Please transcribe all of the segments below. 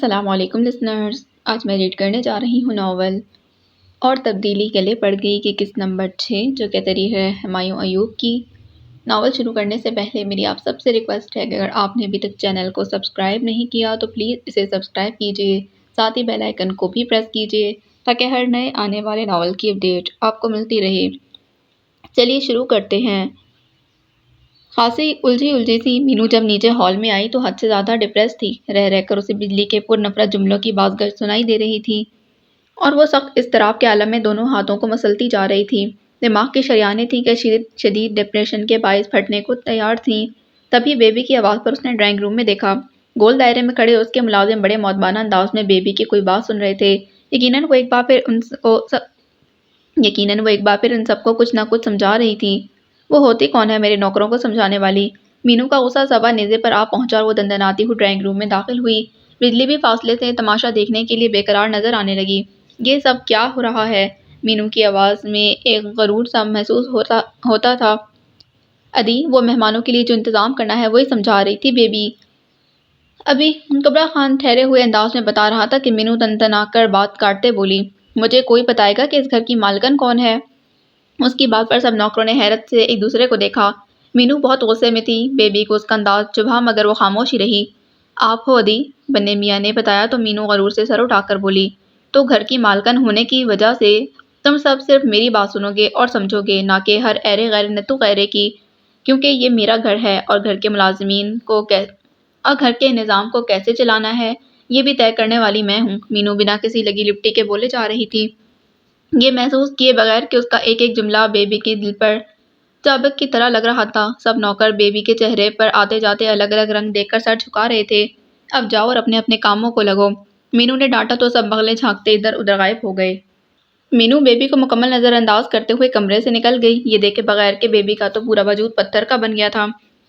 السلام علیکم لسنرز، آج میں ریڈ کرنے جا رہی ہوں ناول اور تبدیلی گلے پڑ گئی کی قسط نمبر 6 جو کہ تحریر ہے ہمایوں ایوب کی۔ ناول شروع کرنے سے پہلے میری آپ سب سے ریکویسٹ ہے کہ اگر آپ نے ابھی تک چینل کو سبسکرائب نہیں کیا تو پلیز اسے سبسکرائب کیجیے، ساتھ ہی بیل آئیکن کو بھی پریس کیجیے تاکہ ہر نئے آنے والے ناول کی اپڈیٹ آپ کو ملتی رہے۔ چلیے شروع کرتے ہیں۔ خاصی الجھی سی مینو جب نیچے ہال میں آئی تو حد سے زیادہ ڈپریس تھی۔ رہ کر اسے بجلی کے پر نفرت جملوں کی باز گشت سنائی دے رہی تھی اور وہ سخت اضطراب کے عالم میں دونوں ہاتھوں کو مسلتی جا رہی تھی۔ دماغ کی شریانیں تھیں کہ شدید ڈپریشن کے باعث پھٹنے کو تیار تھیں۔ تبھی بیبی کی آواز پر اس نے ڈرائنگ روم میں دیکھا۔ گول دائرے میں کھڑے اس کے ملازم بڑے مؤدبانہ انداز میں بیبی کی کوئی بات سن رہے تھے۔ یقیناً وہ ایک بار پھر ان سب کو کچھ نہ کچھ سمجھا رہی تھی۔ وہ ہوتی کون ہے میرے نوکروں کو سمجھانے والی؟ مینو کا غصہ صبا نیزے پر آ پہنچا اور وہ دندناتی ہوئی ڈرائنگ روم میں داخل ہوئی۔ بجلی بھی فاصلے سے تماشا دیکھنے کے لیے بے قرار نظر آنے لگی۔ یہ سب کیا ہو رہا ہے؟ مینو کی آواز میں ایک غرور سا محسوس ہوتا تھا۔ ادی، وہ مہمانوں کے لیے جو انتظام کرنا ہے وہی سمجھا رہی تھی بیبی۔ ابھی کبرا خان ٹھہرے ہوئے انداز میں بتا رہا تھا کہ مینو تنتنا کر بات کاٹتے بولی، مجھے کوئی بتائے گا کہ اس گھر کی مالکن کون ہے؟ اس کی بات پر سب نوکروں نے حیرت سے ایک دوسرے کو دیکھا۔ مینو بہت غصے میں تھی۔ بیبی کو اس کا انداز چبھا مگر وہ خاموش ہی رہی۔ آپ ہو ادی، بنے میاں نے بتایا تو مینو غرور سے سر اٹھا کر بولی، تو گھر کی مالکن ہونے کی وجہ سے تم سب صرف میری بات سنو گے اور سمجھو گے، نہ کہ ہر ایرے غیر نتو غیرے کی، کیونکہ یہ میرا گھر ہے اور گھر کے ملازمین کو اور گھر کے نظام کو کیسے چلانا ہے یہ بھی طے کرنے والی میں ہوں۔ مینو بنا کسی لگی لپٹی کے بولے جا رہی تھی، یہ محسوس کیے بغیر کہ اس کا ایک ایک جملہ بیبی کے دل پر چابک کی طرح لگ رہا تھا۔ سب نوکر بیبی کے چہرے پر آتے جاتے الگ الگ رنگ دیکھ کر سر جھکا رہے تھے۔ اب جاؤ اور اپنے اپنے کاموں کو لگو، مینو نے ڈانٹا تو سب بغلیں جھانکتے ادھر ادھر غائب ہو گئے۔ مینو بیبی کو مکمل نظر انداز کرتے ہوئے کمرے سے نکل گئی، یہ دیکھے بغیر کہ بیبی کا تو پورا وجود پتھر کا بن گیا تھا۔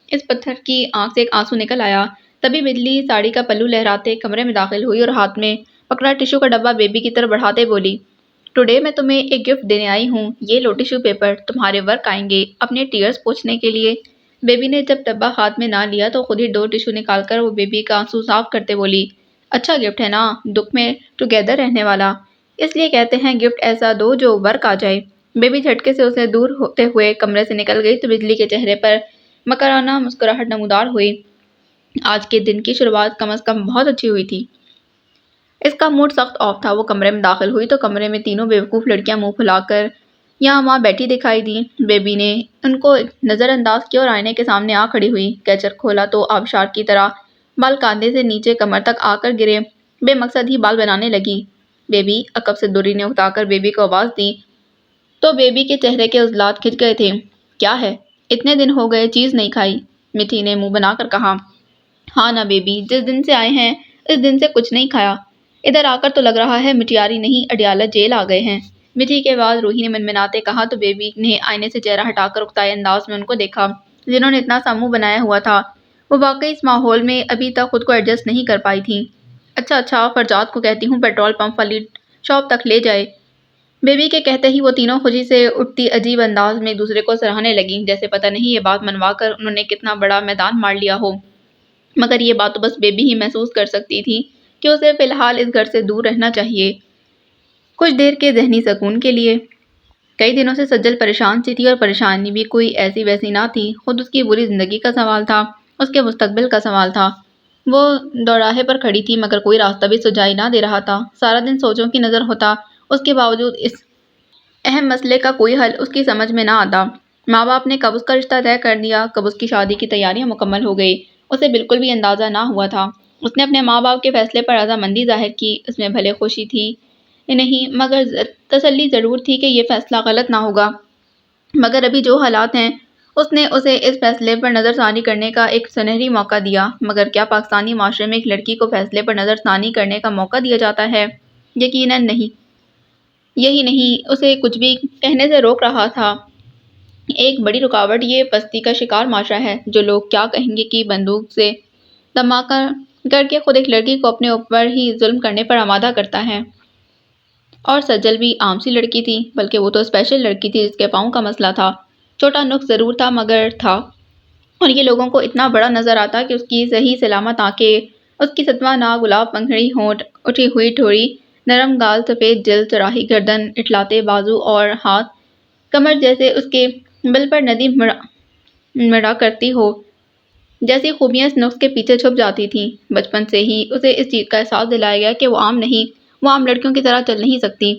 اس پتھر کی آنکھ سے ایک آنسو نکل آیا۔ تبھی بجلی ساڑی کا پلو لہراتے کمرے میں داخل ہوئی اور ہاتھ میں پکڑا ٹشو کا ڈبہ بیبی کی طرف بڑھاتے بولی، ٹوڈے میں تمہیں ایک گفٹ دینے آئی ہوں، یہ لو ٹشو پیپر، تمہارے ورک آئیں گے اپنے ٹیئرز پوچھنے کے لیے۔ بیبی نے جب ڈبہ ہاتھ میں نہ لیا تو خود ہی 2 ٹشو نکال کر وہ بیبی کا آنسو صاف کرتے بولی، اچھا گفٹ ہے نا، دکھ میں ٹوگیدر رہنے والا، اس لیے کہتے ہیں گفٹ ایسا دو جو ورک آ جائے۔ بیبی جھٹکے سے اسے دور ہوتے ہوئے کمرے سے نکل گئی تو بجلی کے چہرے پر مکرانہ مسکراہٹ نمودار ہوئی۔ آج کے دن کی شروعات کم از کم بہت اچھی ہوئی تھی۔ اس کا موڈ سخت آف تھا۔ وہ کمرے میں داخل ہوئی تو کمرے میں تینوں بیوقوف لڑکیاں منہ پھلا کر یہاں وہاں بیٹھی دکھائی دیں۔ بیبی نے ان کو نظر انداز کیا اور آئینے کے سامنے آ کھڑی ہوئی۔ کیچر کھولا تو آبشار کی طرح بال کاندھے سے نیچے کمر تک آ کر گرے، بے مقصد ہی بال بنانے لگی۔ بیبی، عقب سے دوری نے اٹھا کر بیبی کو آواز دی تو بیبی کے چہرے کے عضلات کھچ گئے تھے۔ کیا ہے؟ اتنے دن ہو گئے چیز نہیں کھائی، میٹھی نے منہ بنا کر کہا۔ ہاں نا بیبی، جس دن سے آئے ہیں اس دن سے کچھ نہیں کھایا، ادھر آ کر تو لگ رہا ہے مٹیاری نہیں اڈیالہ جیل آ گئے ہیں۔ میٹھی کے بعد روحی نے منمناتے کہا تو بیبی نے آئینے سے چہرہ ہٹا کر اکتائے انداز میں ان کو دیکھا جنہوں نے اتنا سا منہ بنایا ہوا تھا۔ وہ واقعی اس ماحول میں ابھی تک خود کو ایڈجسٹ نہیں کر پائی تھیں۔ اچھا فرجاد کو کہتی ہوں پیٹرول پمپ والی شاپ تک لے جائے۔ بیبی کے کہتے ہی وہ تینوں خوشی سے اٹھتی عجیب انداز میں ایک دوسرے کو سراہنے لگیں، جیسے پتہ نہیں یہ بات منوا کر انہوں نے کتنا بڑا میدان مار لیا ہو۔ مگر یہ بات تو بس بیبی ہی محسوس کر سکتی تھی کہ اسے فی الحال اس گھر سے دور رہنا چاہیے، کچھ دیر کے ذہنی سکون کے لیے۔ کئی دنوں سے سجل پریشان سی تھی اور پریشانی بھی کوئی ایسی ویسی نہ تھی، خود اس کی بری زندگی کا سوال تھا، اس کے مستقبل کا سوال تھا۔ وہ دوراہے پر کھڑی تھی مگر کوئی راستہ بھی سجائی نہ دے رہا تھا۔ سارا دن سوچوں کی نظر ہوتا، اس کے باوجود اس اہم مسئلے کا کوئی حل اس کی سمجھ میں نہ آتا۔ ماں باپ نے کب اس کا رشتہ طے کر دیا، کب اس کی شادی کی تیاریاں مکمل ہو گئی، اسے بالکل بھی اندازہ نہ ہوا تھا۔ اس نے اپنے ماں باپ کے فیصلے پر رضامندی ظاہر کی، اس میں بھلے خوشی تھی نہیں مگر تسلی ضرور تھی کہ یہ فیصلہ غلط نہ ہوگا۔ مگر ابھی جو حالات ہیں اس نے اسے اس فیصلے پر نظر ثانی کرنے کا ایک سنہری موقع دیا۔ مگر کیا پاکستانی معاشرے میں ایک لڑکی کو فیصلے پر نظر ثانی کرنے کا موقع دیا جاتا ہے؟ یقیناً نہیں۔ یہی نہیں اسے کچھ بھی کہنے سے روک رہا تھا۔ ایک بڑی رکاوٹ یہ پستی کا شکار معاشرہ ہے جو لوگ کیا کہیں گے کی بندوق سے دھماکہ کر کے خود ایک لڑکی کو اپنے اوپر ہی ظلم کرنے پر آمادہ کرتا ہے۔ اور سجل بھی عام سی لڑکی تھی، بلکہ وہ تو اسپیشل لڑکی تھی جس کے پاؤں کا مسئلہ تھا۔ چھوٹا نقص ضرور تھا مگر تھا، اور یہ لوگوں کو اتنا بڑا نظر آتا کہ اس کی صحیح سلامت آنکھیں اس کی ستواں ناک، گلاب پنکھڑی ہونٹ، اٹھی ہوئی ٹھوڑی، نرم گال، سفید جلد، چراہی گردن، اٹھلاتے بازو اور ہاتھ، کمر جیسے اس کے بل پر ندی مڑا کرتی ہو، جیسی خوبیاں اس نقص کے پیچھے چھپ جاتی تھیں۔ بچپن سے ہی اسے اس چیز کا احساس دلایا گیا کہ وہ عام نہیں، وہ عام لڑکیوں کی طرح چل نہیں سکتی۔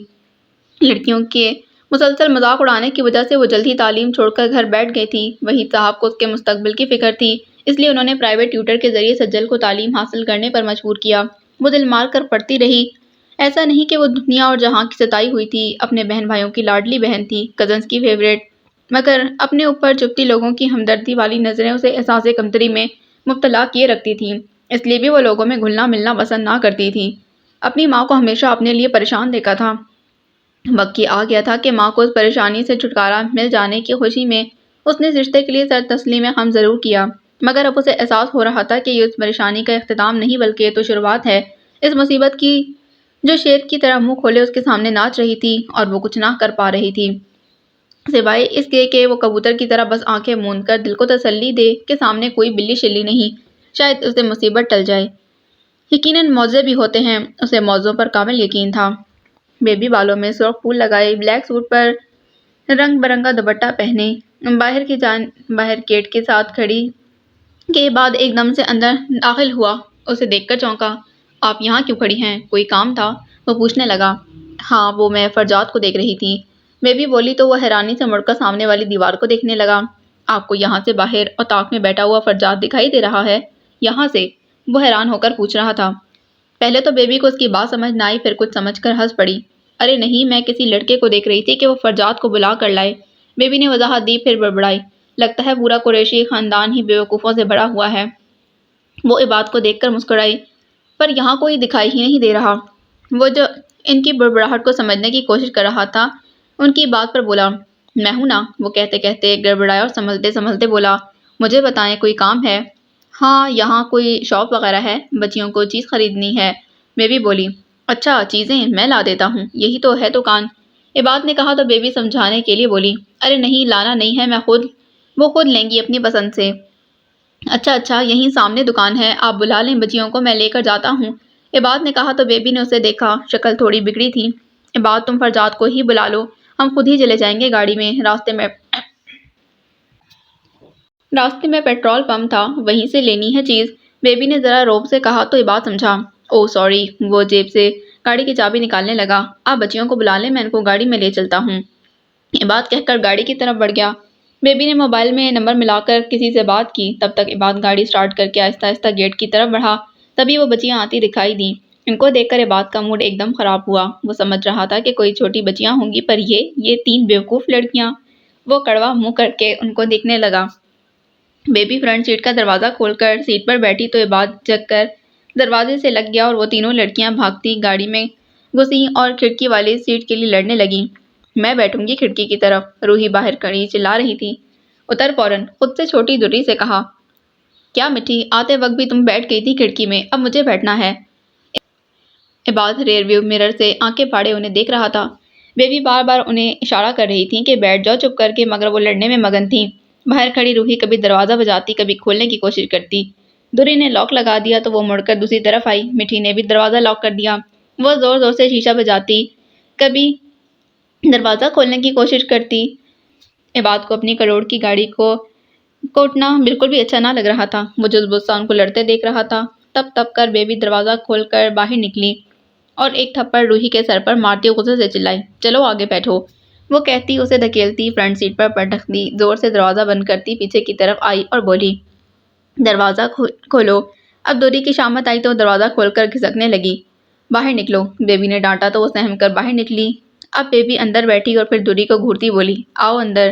لڑکیوں کے مسلسل مذاق اڑانے کی وجہ سے وہ جلد ہی تعلیم چھوڑ کر گھر بیٹھ گئی تھی۔ وحید صاحب کو اس کے مستقبل کی فکر تھی، اس لیے انہوں نے پرائیویٹ ٹیوٹر کے ذریعے سجل کو تعلیم حاصل کرنے پر مجبور کیا۔ وہ دل مار کر پڑھتی رہی۔ ایسا نہیں کہ وہ دنیا اور جہاں کی ستائی ہوئی تھی، اپنے بہن بھائیوں کی لاڈلی بہن تھی، کزنز کی فیورٹ، مگر اپنے اوپر چپتی لوگوں کی ہمدردی والی نظریں اسے احساس کمتری میں مبتلا کیے رکھتی تھیں۔ اس لیے بھی وہ لوگوں میں گھلنا ملنا پسند نہ کرتی تھی۔ اپنی ماں کو ہمیشہ اپنے لیے پریشان دیکھا تھا۔ وقت یہ آ گیا تھا کہ ماں کو اس پریشانی سے چھٹکارا مل جانے کی خوشی میں اس نے اس رشتے کے لیے سر تسلیم خم ضرور کیا، مگر اب اسے احساس ہو رہا تھا کہ یہ اس پریشانی کا اختتام نہیں بلکہ یہ تو شروعات ہے، اس مصیبت کی جو شیر کی طرح منہ کھولے اس کے سامنے ناچ رہی تھی اور وہ کچھ نہ کر پا رہی تھی سوائے اس کے کہ وہ کبوتر کی طرح بس آنکھیں موند کر دل کو تسلی دے کہ سامنے کوئی بلی شلی نہیں، شاید اسے مصیبت ٹل جائے۔ یقیناً موضوع بھی ہوتے ہیں، اسے موضوع پر کامل یقین تھا۔ بیبی بالوں میں سرخ پھول لگائے، بلیک سوٹ پر رنگ برنگا دوپٹہ پہنے، باہر گیٹ کے ساتھ کھڑی کے بعد ایک دم سے اندر داخل ہوا، اسے دیکھ کر چونکا۔ آپ یہاں کیوں کھڑی ہیں؟ کوئی کام تھا؟ وہ پوچھنے لگا۔ ہاں، وہ میں فرجاد کو دیکھ رہی تھی، بیبی بولی تو وہ حیرانی سے مڑ کر سامنے والی دیوار کو دیکھنے لگا۔ آپ کو یہاں سے باہر اتاق میں بیٹھا ہوا فرجاد دکھائی دے رہا ہے؟ یہاں سے؟ وہ حیران ہو کر پوچھ رہا تھا۔ پہلے تو بیبی کو اس کی بات سمجھ نہ آئی، پھر کچھ سمجھ کر ہنس پڑی۔ ارے نہیں، میں کسی لڑکے کو دیکھ رہی تھی کہ وہ فرجاد کو بلا کر لائے۔ بیبی نے وضاحت دی، پھر بڑبڑائی۔ لگتا ہے پورا قریشی خاندان ہی بیوقوفوں سے بھرا ہوا ہے۔ وہ عباد کو دیکھ کر مسکرائی، پر یہاں کوئی دکھائی ہی نہیں دے رہا۔ وہ جو ان کی بڑبڑاہٹ کو سمجھنے کی کوشش کر رہا تھا، ان کی بات پر بولا، میں ہوں نا۔ وہ کہتے کہتے گڑبڑایا اور سنبھلتے سنبھلتے بولا، مجھے بتائیں، کوئی کام ہے؟ ہاں، یہاں کوئی شاپ وغیرہ ہے، بچیوں کو چیز خریدنی ہے۔ بیبی بولی، اچھا، چیزیں میں لا دیتا ہوں، یہی تو ہے دکان۔ عباد نے کہا تو بیبی سمجھانے کے لیے بولی، ارے نہیں، لانا نہیں ہے، وہ خود لیں گی اپنی پسند سے۔ اچھا اچھا، یہیں سامنے دکان ہے، آپ بلا لیں بچیوں کو، میں لے کر جاتا ہوں۔ عباد نے کہا تو بیبی نے اسے دیکھا، شکل تھوڑی بگڑی تھی۔ عباد، تم فرجاد کو ہی بلا لو، ہم خود ہی چلے جائیں گے گاڑی میں۔ راستے میں پیٹرول پمپ تھا، وہیں سے لینی ہے چیز۔ بیبی نے ذرا روب سے کہا تو عباد سمجھا۔ اوہ سوری، وہ جیب سے گاڑی کی چابی نکالنے لگا۔ آپ بچیوں کو بلا لیں، میں ان کو گاڑی میں لے چلتا ہوں، عباد کہہ کر گاڑی کی طرف بڑھ گیا۔ بیبی نے موبائل میں نمبر ملا کر کسی سے بات کی، تب تک عباد گاڑی سٹارٹ کر کے آہستہ آہستہ گیٹ کی طرف بڑھا۔ تبھی وہ بچیاں آتی دکھائی دیں۔ ان کو دیکھ کر عباد کا موڈ ایک دم خراب ہوا۔ وہ سمجھ رہا تھا کہ کوئی چھوٹی بچیاں ہوں گی، پر یہ تین بیوقوف لڑکیاں۔ وہ کڑوا منہ کر کے ان کو دیکھنے لگا۔ بیبی فرنٹ سیٹ کا دروازہ کھول کر سیٹ پر بیٹھی تو عباد جگ کر دروازے سے لگ گیا اور وہ تینوں لڑکیاں بھاگتی گاڑی میں گھسیں اور کھڑکی والی سیٹ کے لیے لڑنے لگیں۔ میں بیٹھوں گی کھڑکی کی طرف، روحی باہر کھڑی چلا رہی تھی۔ اتر فوراً، خود سے چھوٹی دری سے کہا۔ کیا مٹھی، آتے وقت بھی تم بیٹھ گئی تھی کھڑکی میں، اب مجھے بیٹھنا ہے۔ عباد ریئر ویو مرر سے آنکھیں پھاڑے انہیں دیکھ رہا تھا۔ بیبی بار بار انہیں اشارہ کر رہی تھی کہ بیٹھ جاؤ چپ کر کے، مگر وہ لڑنے میں مگن تھیں۔ باہر کھڑی روحی کبھی دروازہ بجاتی، کبھی کھولنے کی کوشش کرتی۔ دری نے لاک لگا دیا تو وہ مڑ کر دوسری طرف آئی۔ مٹھی نے بھی دروازہ لاک کر دیا۔ وہ زور زور سے شیشہ بجاتی، کبھی دروازہ کھولنے کی کوشش کرتی۔ عباد کو اپنی کروڑ کی گاڑی کو کوٹنا بالکل بھی اچھا نہ لگ رہا تھا۔ وہ جز بز سا ان کو لڑتے دیکھ رہا تھا۔ تب تب کر بیبی دروازہ کھول کر باہر نکلی اور ایک تھپڑ روحی کے سر پر مارتی غصے سے چلائی، چلو آگے بیٹھو۔ وہ کہتی اسے دھکیلتی فرنٹ سیٹ پر پٹکتی، زور سے دروازہ بند کرتی پیچھے کی طرف آئی اور بولی، دروازہ کھولو۔ اب دوری کی شامت آئی تو دروازہ کھول کر گھسکنے لگی۔ باہر نکلو، بیبی نے ڈانٹا تو وہ سہم کر باہر نکلی۔ اب بیبی اندر بیٹھی اور پھر دوری کو گھورتی بولی، آؤ اندر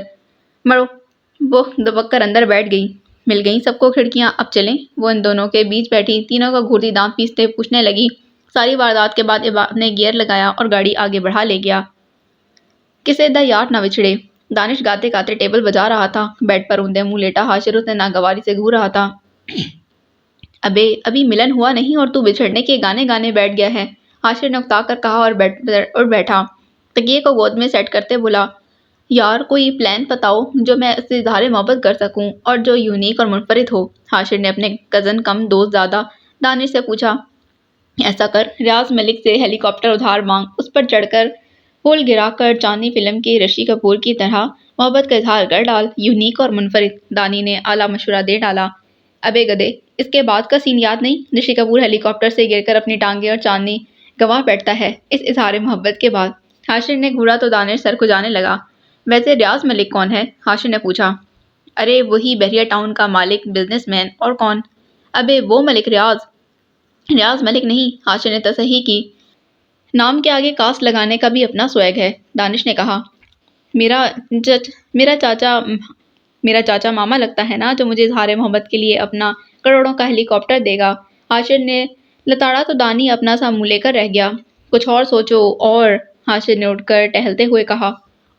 مڑو۔ وہ دبک کر اندر بیٹھ گئی۔ مل گئیں سب کو کھڑکیاں، اب چلیں۔ وہ ان دونوں کے بیچ بیٹھی تینوں کو گھورتی دانت پیستے پوچھنے لگی۔ ساری واردات کے بعد عباد نے گیئر لگایا اور گاڑی آگے بڑھا لے گیا۔ کسے دا یار نہ وچھڑے۔ دانش گاتے گاتے ٹیبل بجا رہا تھا۔ بیڈ پر اوندے منہ لیٹا حاشر اسے ناگواری سے گھور رہا تھا۔ ابھی ملن ہوا نہیں اور تو بچھڑنے کے گانے گانے بیٹھ گیا ہے، حاشر نے اکتا کر کہا اور بیٹھا۔ تکیے کو گود میں سیٹ کرتے بولا، یار کوئی پلان بتاؤ جو میں اس سے اظہار محبت کر سکوں اور جو یونیک اور منفرد ہو۔ حاشر نے اپنے کزن کم دوست زادہ دانش سے پوچھا۔ ایسا کر، ریاض ملک سے ہیلی کاپٹر ادھار مانگ، اس پر چڑھ کر پھول گرا کر چاندنی فلم کی رشی کپور کی طرح محبت کا اظہار کر ڈال، یونیک اور منفرد۔ دانی نے اعلیٰ مشورہ دے ڈالا۔ ابے گدے، اس کے بعد کا سین یاد نہیں؟ رشی کپور ہیلی کاپٹر سے گر کر اپنی ٹانگیں اور چاندنی گنوا بیٹھتا ہے اس اظہار محبت کے بعد۔ حاشر نے گھورا تو دانش سر کھجانے لگا۔ ویسے ریاض ملک کون ہے؟ حاشر نے پوچھا۔ ارے وہی بحریہ ٹاؤن کا مالک، بزنس مین، اور کون؟ ابے وہ ملک ریاض ملک نہیں، حاشر نے تصحیح کی۔ نام کے آگے کاسٹ لگانے کا بھی اپنا سویگ ہے، دانش نے کہا۔ میرا چاچا ماما لگتا ہے نا، جو مجھے اظہار محبت کے لیے اپنا کروڑوں کا ہیلی کاپٹر دے گا۔ حاشر نے لتاڑا تو دانی اپنا سا منہ لے کر رہ گیا۔ کچھ اور سوچو۔ اور حاشر نے اٹھ کر ٹہلتے ہوئے کہا۔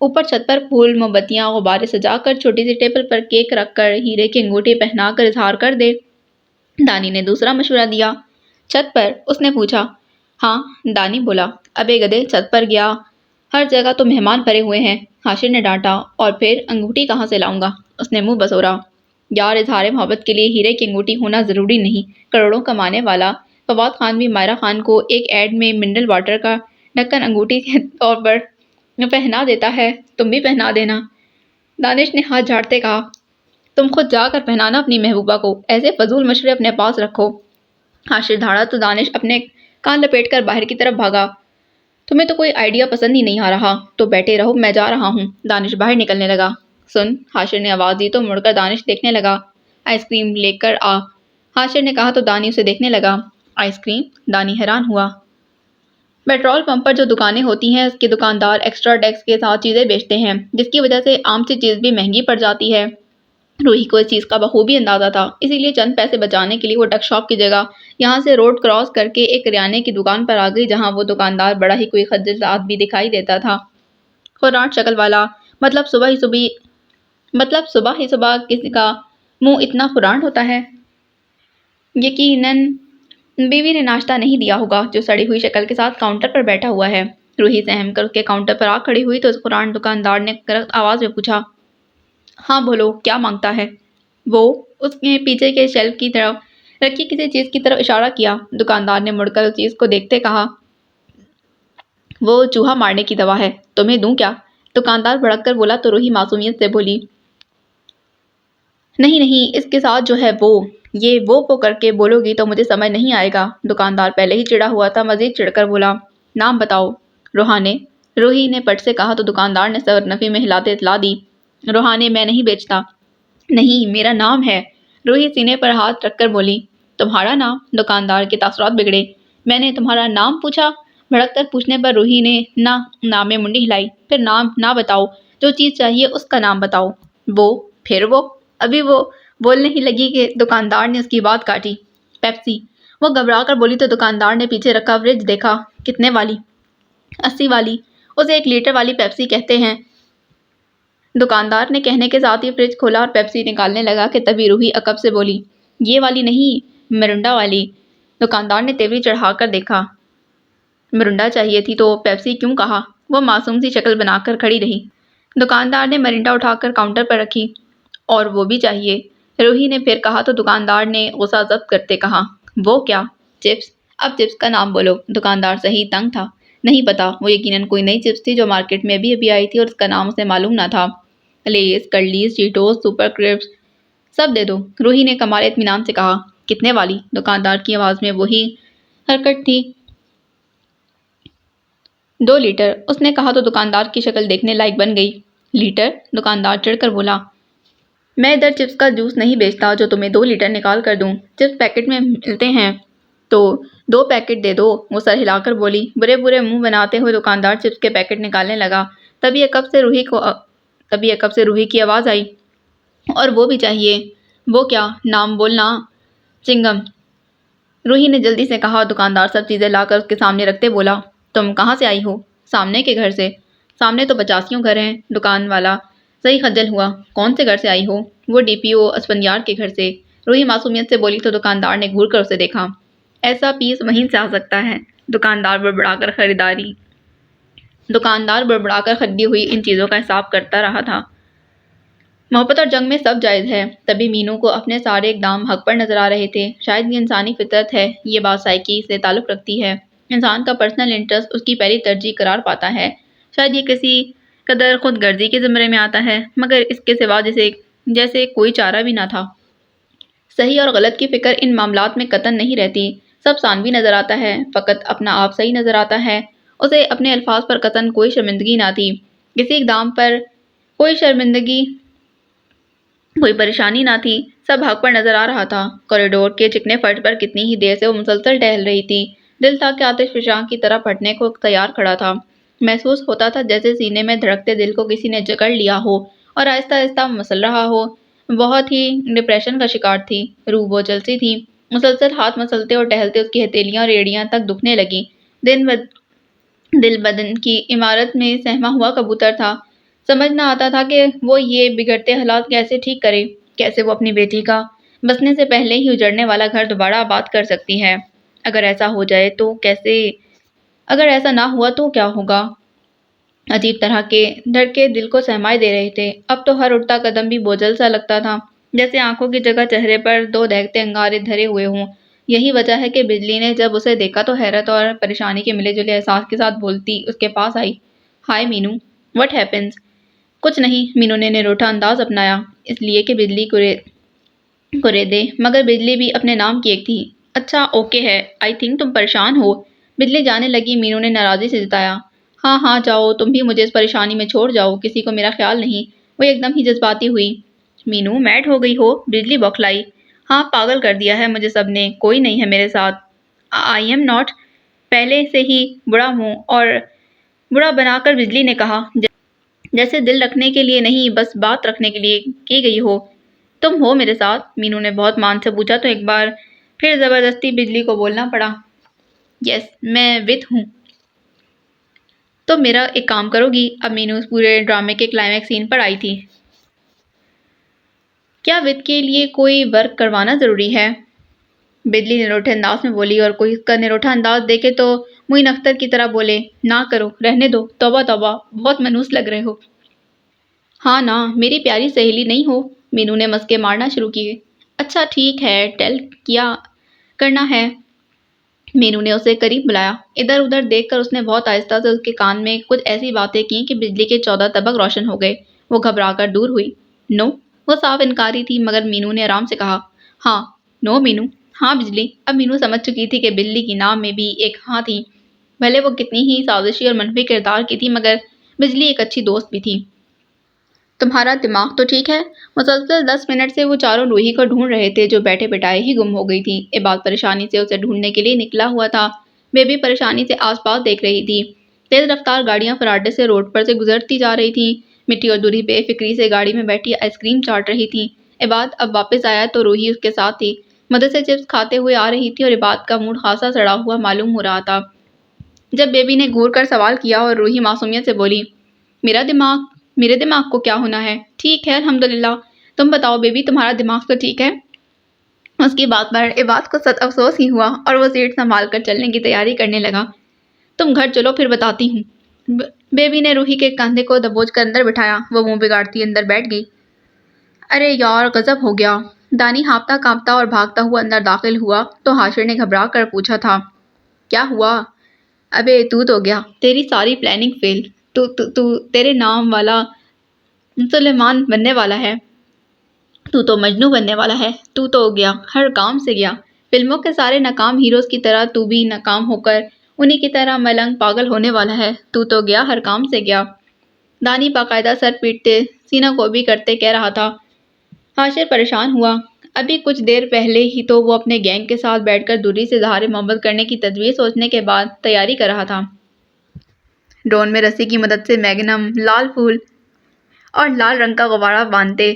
اوپر چھت پر پھول، موم بتیاں، غبارے سجا کر، چھوٹی سی ٹیبل پر کیک رکھ کر، ہیرے کی انگوٹھی پہنا کر اظہار کر دے۔ دانی نے دوسرا مشورہ دیا۔ چھت پر؟ اس نے پوچھا۔ ہاں، دانی بولا۔ ابے گدے، چھت پر گیا؟ ہر جگہ تو مہمان پڑے ہوئے ہیں، حاشر نے ڈانٹا۔ اور پھر انگوٹھی کہاں سے لاؤں گا؟ اس نے منہ بسورا۔ یار، اظہار محبت کے لیے ہیرے کی انگوٹھی ہونا ضروری نہیں۔ کروڑوں کمانے والا فواد خان بھی مائرہ خان کو ایک ایڈ میں منرل واٹر کا ڈھکن انگوٹھی کے طور پر پہنا دیتا ہے، تم بھی پہنا دینا۔ دانش نے ہاتھ جھاڑتے کہا۔ تم خود جا کر پہنانا اپنی محبوبہ کو، ایسے فضول مشورے اپنے پاس رکھو۔ حاشر دھاڑا تو دانش اپنے کان لپیٹ کر باہر کی طرف بھاگا۔ تمہیں تو کوئی آئیڈیا پسند ہی نہیں آ رہا تو بیٹھے رہو، میں جا رہا ہوں۔ دانش باہر نکلنے لگا۔ سن، حاشر نے آواز دی تو مڑ کر دانش دیکھنے لگا۔ آئس کریم لے کر آ، حاشر نے کہا تو دانی اسے دیکھنے لگا۔ Ice cream? دانی حیران ہوا۔ پیٹرول پمپ پر جو دکانیں ہوتی ہیں، اس کے دکاندار ایکسٹرا ٹیکس کے ساتھ چیزیں بیچتے ہیں، جس کی وجہ سے عام سی چیز بھی مہنگی پڑ جاتی ہے۔ روہی کو اس چیز کا بخوبی اندازہ تھا، اسی لیے چند پیسے بچانے کے لیے وہ ڈک شاپ کی جگہ یہاں سے روڈ کراس کر کے ایک کریانے کی دکان پر آ گئی، جہاں وہ دکاندار بڑا ہی کوئی خجل آدمی دکھائی دیتا تھا، خوراٹ شکل والا۔ مطلب صبح ہی صبح کسی کا منہ اتنا خوراٹ ہوتا ہے؟ یقیناً بیوی نے ناشتہ نہیں دیا ہوگا، جو سڑی ہوئی شکل کے ساتھ کاؤنٹر پر بیٹھا ہوا ہے۔ روہی سہم کر اس کے کاؤنٹر پر آ کھڑی ہوئی تو اس خوراٹ دکاندار نے کرخت آواز میں پوچھا۔ ہاں بولو، کیا مانگتا ہے؟ وہ اس نے پیچھے کے شیلف کی طرف رکھی کسی چیز کی طرف اشارہ کیا۔ دکاندار نے مڑ کر اس چیز کو دیکھتے کہا۔ وہ چوہا مارنے کی دوا ہے، تمہیں دوں کیا؟ دکاندار بھڑک کر بولا تو روہی معصومیت سے بولی۔ نہیں، اس کے ساتھ جو ہے وہ کر کے بولو گی تو مجھے سمجھ نہیں آئے گا۔ دکاندار پہلے ہی چڑا ہوا تھا، مزید چڑھ کر بولا۔ نام بتاؤ، روہی نے پٹ سے کہا تو دکاندار نے سر نفی میں ہلاتے اطلاع دی۔ روحانے، میں نہیں بیچتا۔ نہیں، میرا نام ہے، روہی سینے پر ہاتھ رکھ کر بولی۔ تمہارا نام؟ دکاندار کے تاثرات بگڑے۔ میں نے تمہارا نام پوچھا؟ بھڑک کر پوچھنے پر روہی نے نام میں منڈی ہلائی۔ پھر نام نہ بتاؤ، جو چیز چاہیے اس کا نام بتاؤ۔ وہ ابھی وہ بولنے ہی لگی کہ دکاندار نے اس کی بات کاٹی۔ پیپسی، وہ گھبرا کر بولی تو دکاندار نے پیچھے رکھا فریج دیکھا۔ کتنے والی؟ 80 والی، اسے 1 لیٹر والی پیپسی کہتے ہیں۔ دکاندار نے کہنے کے ساتھ ہی فریج کھولا اور پیپسی نکالنے لگا کہ تبھی روہی عقب سے بولی۔ یہ والی نہیں، مرنڈا والی۔ دکاندار نے تیوری چڑھا کر دیکھا۔ مرنڈا چاہیے تھی تو پیپسی کیوں کہا؟ وہ معصوم سی شکل بنا کر کھڑی رہی۔ دکاندار نے مرنڈا اٹھا کر کاؤنٹر پر رکھی۔ اور وہ بھی چاہیے، روہی نے پھر کہا تو دکاندار نے غصہ ضبط کرتے کہا۔ وہ کیا؟ چپس؟ اب چپس کا نام بولو۔ دکاندار صحیح تنگ تھا۔ نہیں پتا، وہ یقیناً کوئی نئی چپس تھی جو مارکیٹ میں ابھی آئی تھی اور اس کا نام اسے معلوم نہ تھا۔ لیز، کرلیز، چیٹوز، سپر کرسپس، سب دے دو، روہی نے کمال اطمینان سے کہا۔ کتنے والی؟ دکاندار کی آواز میں وہی حرکت تھی۔ 2 لیٹر، اس نے کہا تو دکاندار کی شکل دیکھنے لائق بن گئی۔ لیٹر؟ دکاندار چڑھ کر بولا۔ میں ادھر چپس کا جوس نہیں بیچتا جو تمہیں 2 لیٹر نکال کر دوں۔ چپس پیکٹ میں ملتے ہیں تو 2 پیکٹ دے دو، وہ سر ہلا کر بولی۔ برے منہ بناتے ہوئے دکاندار چپس کے پیکٹ نکالنے لگا۔ تبھی عقب سے روہی کی آواز آئی۔ اور وہ بھی چاہیے۔ وہ کیا؟ نام بولنا۔ چنگم، روہی نے جلدی سے کہا۔ دکاندار سب چیزیں لا کر اس کے سامنے رکھتے بولا۔ تم کہاں سے آئی ہو؟ سامنے کے گھر سے۔ سامنے تو 85 گھر ہیں۔ دکان والا صحیح خجل ہوا۔ کون سے گھر سے آئی ہو؟ وہ ڈی پی او اسفندیار کے گھر سے، روہی معصومیت سے بولی تو دکاندار نے گھور کر اسے دیکھا۔ ایسا پیس وہیں سے آ سکتا ہے؟ دکاندار بڑبڑا کر خریدی ہوئی ان چیزوں کا حساب کرتا رہا تھا۔ محبت اور جنگ میں سب جائز ہے۔ تبھی مینو کو اپنے سارے اقدام حق پر نظر آ رہے تھے۔ شاید یہ انسانی فطرت ہے، یہ بات سائیکی سے تعلق رکھتی ہے۔ انسان کا پرسنل انٹرسٹ اس کی پہلی ترجیح قرار پاتا ہے۔ شاید یہ کسی قدر خود غرضی کے زمرے میں آتا ہے، مگر اس کے سوا جیسے کوئی چارہ بھی نہ تھا۔ صحیح اور غلط کی فکر ان معاملات میں قطعاً نہیں رہتی۔ سب ثانوی نظر آتا ہے، فقط اپنا آپ صحیح نظر آتا ہے۔ اسے اپنے الفاظ پر قطعاً کوئی شرمندگی نہ تھی، کسی اقدام پر کوئی شرمندگی، کوئی پریشانی نہ تھی۔ سب حق پر نظر آ رہا تھا۔ کوریڈور کے چکنے فرش پر کتنی ہی دیر سے وہ مسلسل ٹہل رہی تھی۔ دل تھا کہ آتش فشاں کی طرح پھٹنے کو تیار کھڑا تھا۔ محسوس ہوتا تھا جیسے سینے میں دھڑکتے دل کو کسی نے جکڑ لیا ہو اور آہستہ آہستہ مسل رہا ہو۔ بہت ہی ڈپریشن کا شکار تھی۔ روح وہ جلسی تھی۔ مسلسل ہاتھ مسلتے اور ٹہلتے اس کی ہتھیلیاں اور ایڑیاں تک دکھنے لگیں۔ دل بدن کی عمارت میں سہما ہوا کبوتر تھا۔ سمجھ نہ آتا تھا کہ وہ یہ بگڑتے حالات کیسے ٹھیک کرے، کیسے وہ اپنی بیٹی کا بسنے سے پہلے ہی اجڑنے والا گھر دوبارہ آباد کر سکتی ہے۔ اگر ایسا ہو جائے تو کیسے؟ اگر ایسا نہ ہوا تو کیا ہوگا؟ عجیب طرح کے دھڑکے دل کو سہمائے دے رہے تھے۔ اب تو ہر اٹھتا قدم بھی بوجھل سا لگتا تھا، جیسے آنکھوں کی جگہ چہرے پر دو دہکتے انگارے دھرے ہوئے ہوں۔ یہی وجہ ہے کہ بجلی نے جب اسے دیکھا تو حیرت اور پریشانی کے ملے جلے احساس کے ساتھ بولتی اس کے پاس آئی۔ ہائے مینو، واٹ ہیپنز؟ کچھ نہیں، مینو نے نروٹھا انداز اپنایا، اس لیے کہ بجلی کو رے دے، مگر بجلی بھی اپنے نام کی ایک تھی۔ اچھا اوکے ہے، آئی تھنک تم پریشان ہو۔ بجلی جانے لگی، مینو نے ناراضی سے جتایا۔ ہاں ہاں جاؤ، تم بھی مجھے اس پریشانی میں چھوڑ جاؤ، کسی کو میرا خیال نہیں۔ وہ ایک دم ہی جذباتی ہوئی۔ مینو میڈ ہو گئی ہو؟ بجلی بوکھلائی۔ ہاں پاگل کر دیا ہے مجھے سب نے، کوئی نہیں ہے میرے ساتھ۔ آئی ایم ناٹ، پہلے سے ہی بڑا ہوں، اور بڑا بنا کر بجلی نے کہا، جیسے دل رکھنے کے لیے نہیں بس بات رکھنے کے لیے کی گئی ہو۔ تم ہو میرے ساتھ؟ مینو نے بہت مان سے پوچھا تو ایک بار پھر زبردستی بجلی کو بولنا پڑا۔ یس، میں وتھ ہوں۔ تو میرا ایک کام کرو گی؟ اب مینو اس پورے ڈرامے کے کلائمیکس سین پر آئی تھی۔ کیا وتھ کے لیے کوئی ورک کروانا ضروری ہے؟ بجلی نروٹھے انداز میں بولی، اور کوئی اس کا نروٹھا انداز دیکھے تو معین اختر کی طرح بولے، نہ کرو، رہنے دو، توبہ توبہ، بہت منحوس لگ رہے ہو۔ ہاں نا، میری پیاری سہیلی نہیں ہو؟ مینو نے مسکے مارنا شروع کیے۔ اچھا ٹھیک ہے، ٹیل کیا کرنا ہے؟ مینو نے اسے قریب بلایا۔ ادھر ادھر دیکھ کر اس نے بہت آہستہ سے اس کے کان میں کچھ ایسی باتیں کیں کہ بجلی کے 14 طبق روشن ہو گئے۔ وہ گھبرا کر دور ہوئی۔ نو، وہ صاف انکاری تھی، مگر مینو نے آرام سے کہا، ہاں۔ نو مینو۔ ہاں بجلی۔ اب مینو سمجھ چکی تھی کہ بجلی کی نام میں بھی ایک ہاں تھی، بھلے وہ کتنی ہی سازشی اور منفی کردار کی تھی، مگر بجلی ایک اچھی دوست بھی تھی۔ تمہارا دماغ تو ٹھیک ہے؟ مسلسل 10 منٹ سے وہ چاروں روحی کو ڈھونڈ رہے تھے، جو بیٹھے بٹھائے ہی گم ہو گئی تھی۔ عباد پریشانی سے اسے ڈھونڈنے کے لیے نکلا ہوا تھا۔ بیبی پریشانی سے آس پاس دیکھ رہی تھی۔ تیز رفتار گاڑیاں فراڈے سے روڈ پر سے گزرتی جا رہی تھیں۔ مٹی اور دوری بے فکری سے گاڑی میں بیٹھی آئس کریم چاٹ رہی تھی۔ عباد اب واپس آیا تو روحی اس کے ساتھ تھی۔ مدد سے چپس کھاتے ہوئے آ رہی تھی اور عباد کا موڈ خاصا سڑا ہوا معلوم ہو رہا تھا۔ جب بیبی نے گھور کر سوال کیا اور روحی معصومیت سے بولی، میرے دماغ کو کیا ہونا ہے؟ ٹھیک ہے الحمدللہ۔ تم بتاؤ بیبی، تمہارا دماغ تو ٹھیک ہے؟ اس کی بات پر عباد کو سخت افسوس ہی ہوا اور وہ سیٹ سنبھال کر چلنے کی تیاری کرنے لگا۔ تم گھر چلو پھر بتاتی ہوں۔ بیبی نے روحی کے کندھے کو دبوچ کر اندر بٹھایا۔ وہ منہ بگاڑتی اندر بیٹھ گئی۔ ارے یار، غضب ہو گیا۔ دانی ہانپتا کانپتا اور بھاگتا ہوا اندر داخل ہوا تو حاشر نے گھبرا کر پوچھا تھا، کیا ہوا؟ ابے تو گیا، تیری ساری پلاننگ فیل۔ تیرے نام والا سلیمان بننے والا ہے، تو مجنوں بننے والا ہے، تو گیا، ہر کام سے گیا۔ فلموں کے سارے ناکام ہیروز کی طرح تو بھی ناکام ہو کر انہی کی طرح ملنگ پاگل ہونے والا ہے، تو گیا، ہر کام سے گیا۔ دانی باقاعدہ سر پیٹتے سینہ کو بھی کرتے کہہ رہا تھا۔ حاشر پریشان ہوا۔ ابھی کچھ دیر پہلے ہی تو وہ اپنے گینگ کے ساتھ بیٹھ کر دوری سے اظہار محبت کرنے کی تدبیر سوچنے کے بعد تیاری کر رہا تھا۔ ڈرون میں رسی کی مدد سے میگنم، لال پھول اور لال رنگ کا غبارہ باندھتے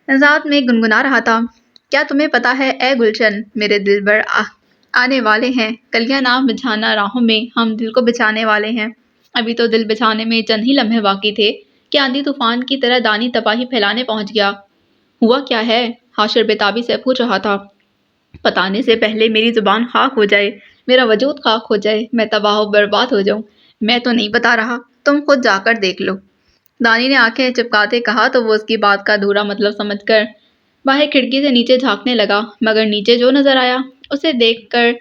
ذات میں گنگنا رہا تھا۔ کیا تمہیں پتا ہے اے گلشن، میرے دل بھر آنے والے ہیں، کلیاں نہ بچھانا راہوں میں، ہم دل کو بچھانے والے ہیں۔ ابھی تو دل بچھانے میں چند ہی لمحے باقی تھے کہ آندھی طوفان کی طرح دانی تباہی پھیلانے پہنچ گیا۔ ہوا کیا ہے؟ حاشر بے تابی سے پوچھ رہا تھا۔ بتانے سے پہلے میری زبان خاک ہو جائے، میرا وجود خاک ہو جائے، میں تباہ و برباد ہو جاؤں، میں تو نہیں بتا رہا، تم خود جا کر دیکھ لو۔ دانی نے آنکھیں چپکاتے کہا تو وہ اس کی بات کا ادھورا مطلب سمجھ کر باہر کھڑکی سے نیچے جھانکنے لگا، مگر نیچے جو نظر آیا اسے دیکھ کر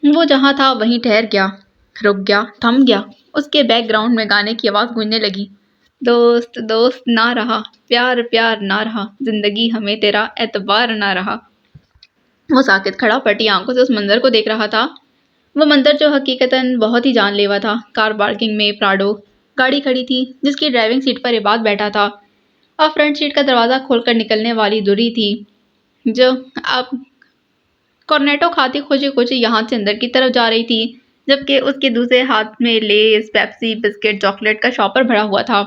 وہ جہاں تھا وہیں ٹھہر گیا، رک گیا، تھم گیا۔ اس کے بیک گراؤنڈ میں گانے کی آواز گونجنے لگی، دوست دوست نہ رہا، پیار پیار نہ رہا، زندگی ہمیں تیرا اعتبار نہ رہا۔ وہ ساکت کھڑا پھٹی آنکھوں سے اس منظر کو دیکھ رہا تھا، وہ منظر جو حقیقتاً بہت ہی جان لیوا تھا۔ کار پارکنگ میں پراڈو گاڑی کھڑی تھی جس کی ڈرائیونگ سیٹ پر عباد بیٹھا تھا، اور فرنٹ سیٹ کا دروازہ کھول کر نکلنے والی دوری تھی جو اب کورنیٹو کھاتی خوشی خوشی یہاں سے اندر کی طرف جا رہی تھی، جبکہ اس کے دوسرے ہاتھ میں لیز، پیپسی، بسکٹ، چاکلیٹ کا شاپر بھرا ہوا تھا۔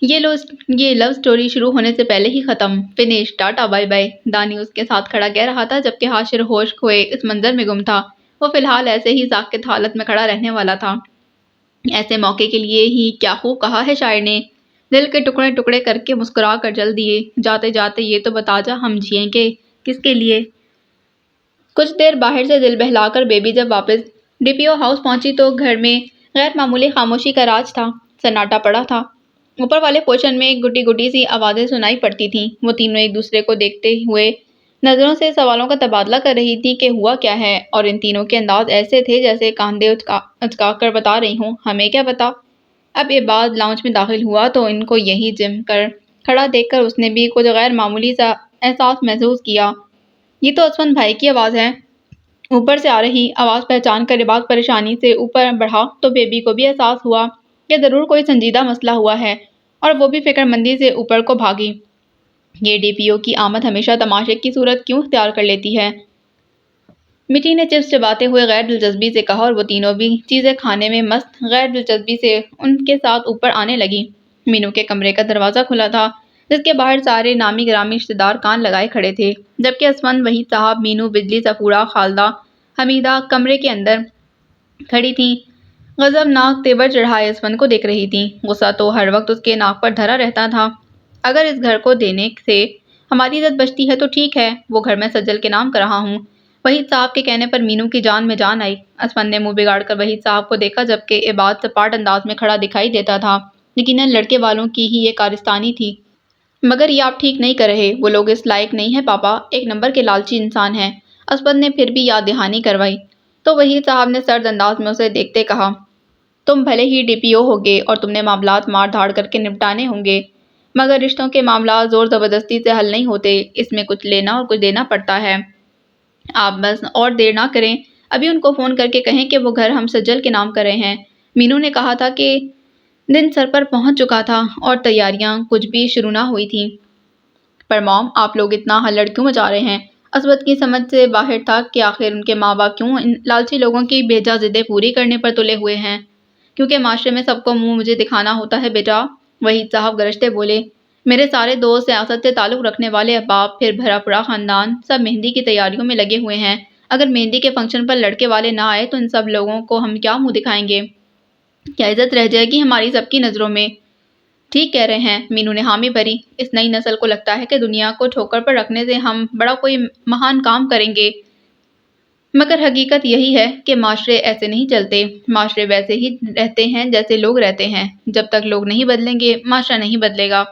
یہ لو سٹوری شروع ہونے سے پہلے ہی ختم، فنش، ٹاٹا بائی بائی۔ دانی اس کے ساتھ کھڑا کہہ رہا تھا جبکہ حاشر ہوش کھوئے اس منظر میں گم تھا۔ وہ فی الحال ایسے ہی ساکت حالت میں کھڑا رہنے والا تھا۔ ایسے موقع کے لیے ہی کیا خوب کہا ہے شاعر نے، دل کے ٹکڑے ٹکڑے کر کے مسکرا کر چل دیے، جاتے جاتے یہ تو بتا جا ہم جئیں گے کس کے لیے۔ کچھ دیر باہر سے دل بہلا کر بیبی جب واپس ڈی پی او ہاؤس پہنچی تو گھر میں غیر معمولی خاموشی کا راج تھا، سناٹا پڑا تھا۔ اوپر والے پورشن میں گٹی گٹی سی آوازیں سنائی پڑتی تھیں۔ وہ تینوں ایک دوسرے کو دیکھتے ہوئے نظروں سے سوالوں کا تبادلہ کر رہی تھی کہ ہوا کیا ہے، اور ان تینوں کے انداز ایسے تھے جیسے کاندھے اچکا کر بتا رہی ہوں ہمیں کیا پتا۔ اب عباد لاؤنج میں داخل ہوا تو ان کو یہیں جم کر کھڑا دیکھ کر اس نے بھی کچھ غیر معمولی سا احساس محسوس کیا۔ یہ تو اسفند بھائی کی آواز ہے۔ اوپر سے آ رہی آواز پہچان کر عباد پریشانی سے اوپر بڑھا تو بیبی کو بھی احساس ہوا کہ ضرور کوئی سنجیدہ مسئلہ ہوا ہے، اور وہ بھی فکر مندی سے اوپر کو بھاگی۔ یہ ڈی پی او کی آمد ہمیشہ تماشے کی صورت کیوں اختیار کر لیتی ہے؟ مٹی نے چپس چباتے ہوئے غیر دلچسپی سے کہا، اور وہ تینوں بھی چیزیں کھانے میں مست غیر دلچسپی سے ان کے ساتھ اوپر آنے لگی۔ مینو کے کمرے کا دروازہ کھلا تھا جس کے باہر سارے نامی گرامی رشتہ دار کان لگائے کھڑے تھے، جبکہ اسفند، وحید صاحب، مینو، بجلی، صفورہ، خالدہ، حمیدہ کمرے کے اندر کھڑی تھیں، غضبناک تیور چڑھائے اسفند کو دیکھ رہی تھیں۔ غصہ تو ہر وقت اس کے ناک پر دھرا رہتا تھا۔ اگر اس گھر کو دینے سے ہماری عزت بچتی ہے تو ٹھیک ہے، وہ گھر میں سجل کے نام کر رہا ہوں۔ وحید صاحب کے کہنے پر مینو کی جان میں جان آئی۔ اسفند نے منہ بگاڑ کر وحید صاحب کو دیکھا جبکہ عباد سپاٹ انداز میں کھڑا دکھائی دیتا تھا۔ یقیناً لڑکے والوں کی ہی یہ کارستانی تھی۔ مگر یہ آپ ٹھیک نہیں کر رہے، وہ لوگ اس لائق نہیں ہیں پاپا، ایک نمبر کے لالچی انسان ہیں۔ اسفند نے پھر بھی یاد دہانی کروائی تو وحید صاحب نے سرد انداز میں اسے دیکھتے کہا، تم بھلے ہی ڈی پی او ہوگے اور تم نے معاملات مار دھاڑ کر کے نپٹانے ہوں گے، مگر رشتوں کے معاملات زور زبردستی سے حل نہیں ہوتے، اس میں کچھ لینا اور کچھ دینا پڑتا ہے۔ آپ بس اور دیر نہ کریں، ابھی ان کو فون کر کے کہیں کہ وہ گھر ہم سجل کے نام کر رہے ہیں۔ مینو نے کہا تھا کہ دن سر پر پہنچ چکا تھا اور تیاریاں کچھ بھی شروع نہ ہوئی تھیں۔ پر موم، آپ لوگ اتنا ہلڑ کیوں مچا رہے ہیں؟ اسود کی سمجھ سے باہر تھا کہ آخر ان کے ماں باپ کیوں ان لالچی لوگوں کی بھیجا ضدیں پوری کرنے پر تلے ہوئے ہیں؟ کیونکہ معاشرے میں سب کو منہ مجھے دکھانا ہوتا ہے بیٹا، وحید صاحب گرجتے بولے۔ میرے سارے دوست، سیاست سے تعلق رکھنے والے احباب، پھر بھرا پڑا خاندان، سب مہندی کی تیاریوں میں لگے ہوئے ہیں۔ اگر مہندی کے فنکشن پر لڑکے والے نہ آئے تو ان سب لوگوں کو ہم کیا منہ دکھائیں گے؟ کیا عزت رہ جائے گی ہماری سب کی نظروں میں؟ ٹھیک کہہ رہے ہیں، مینو نے حامی بھری۔ اس نئی نسل کو لگتا ہے کہ دنیا کو ٹھوکر پر رکھنے سے ہم بڑا کوئی مہان کام کریں گے، مگر حقیقت یہی ہے کہ معاشرے ایسے نہیں چلتے، معاشرے ویسے ہی رہتے ہیں جیسے لوگ رہتے ہیں۔ جب تک لوگ نہیں بدلیں گے معاشرہ نہیں بدلے گا۔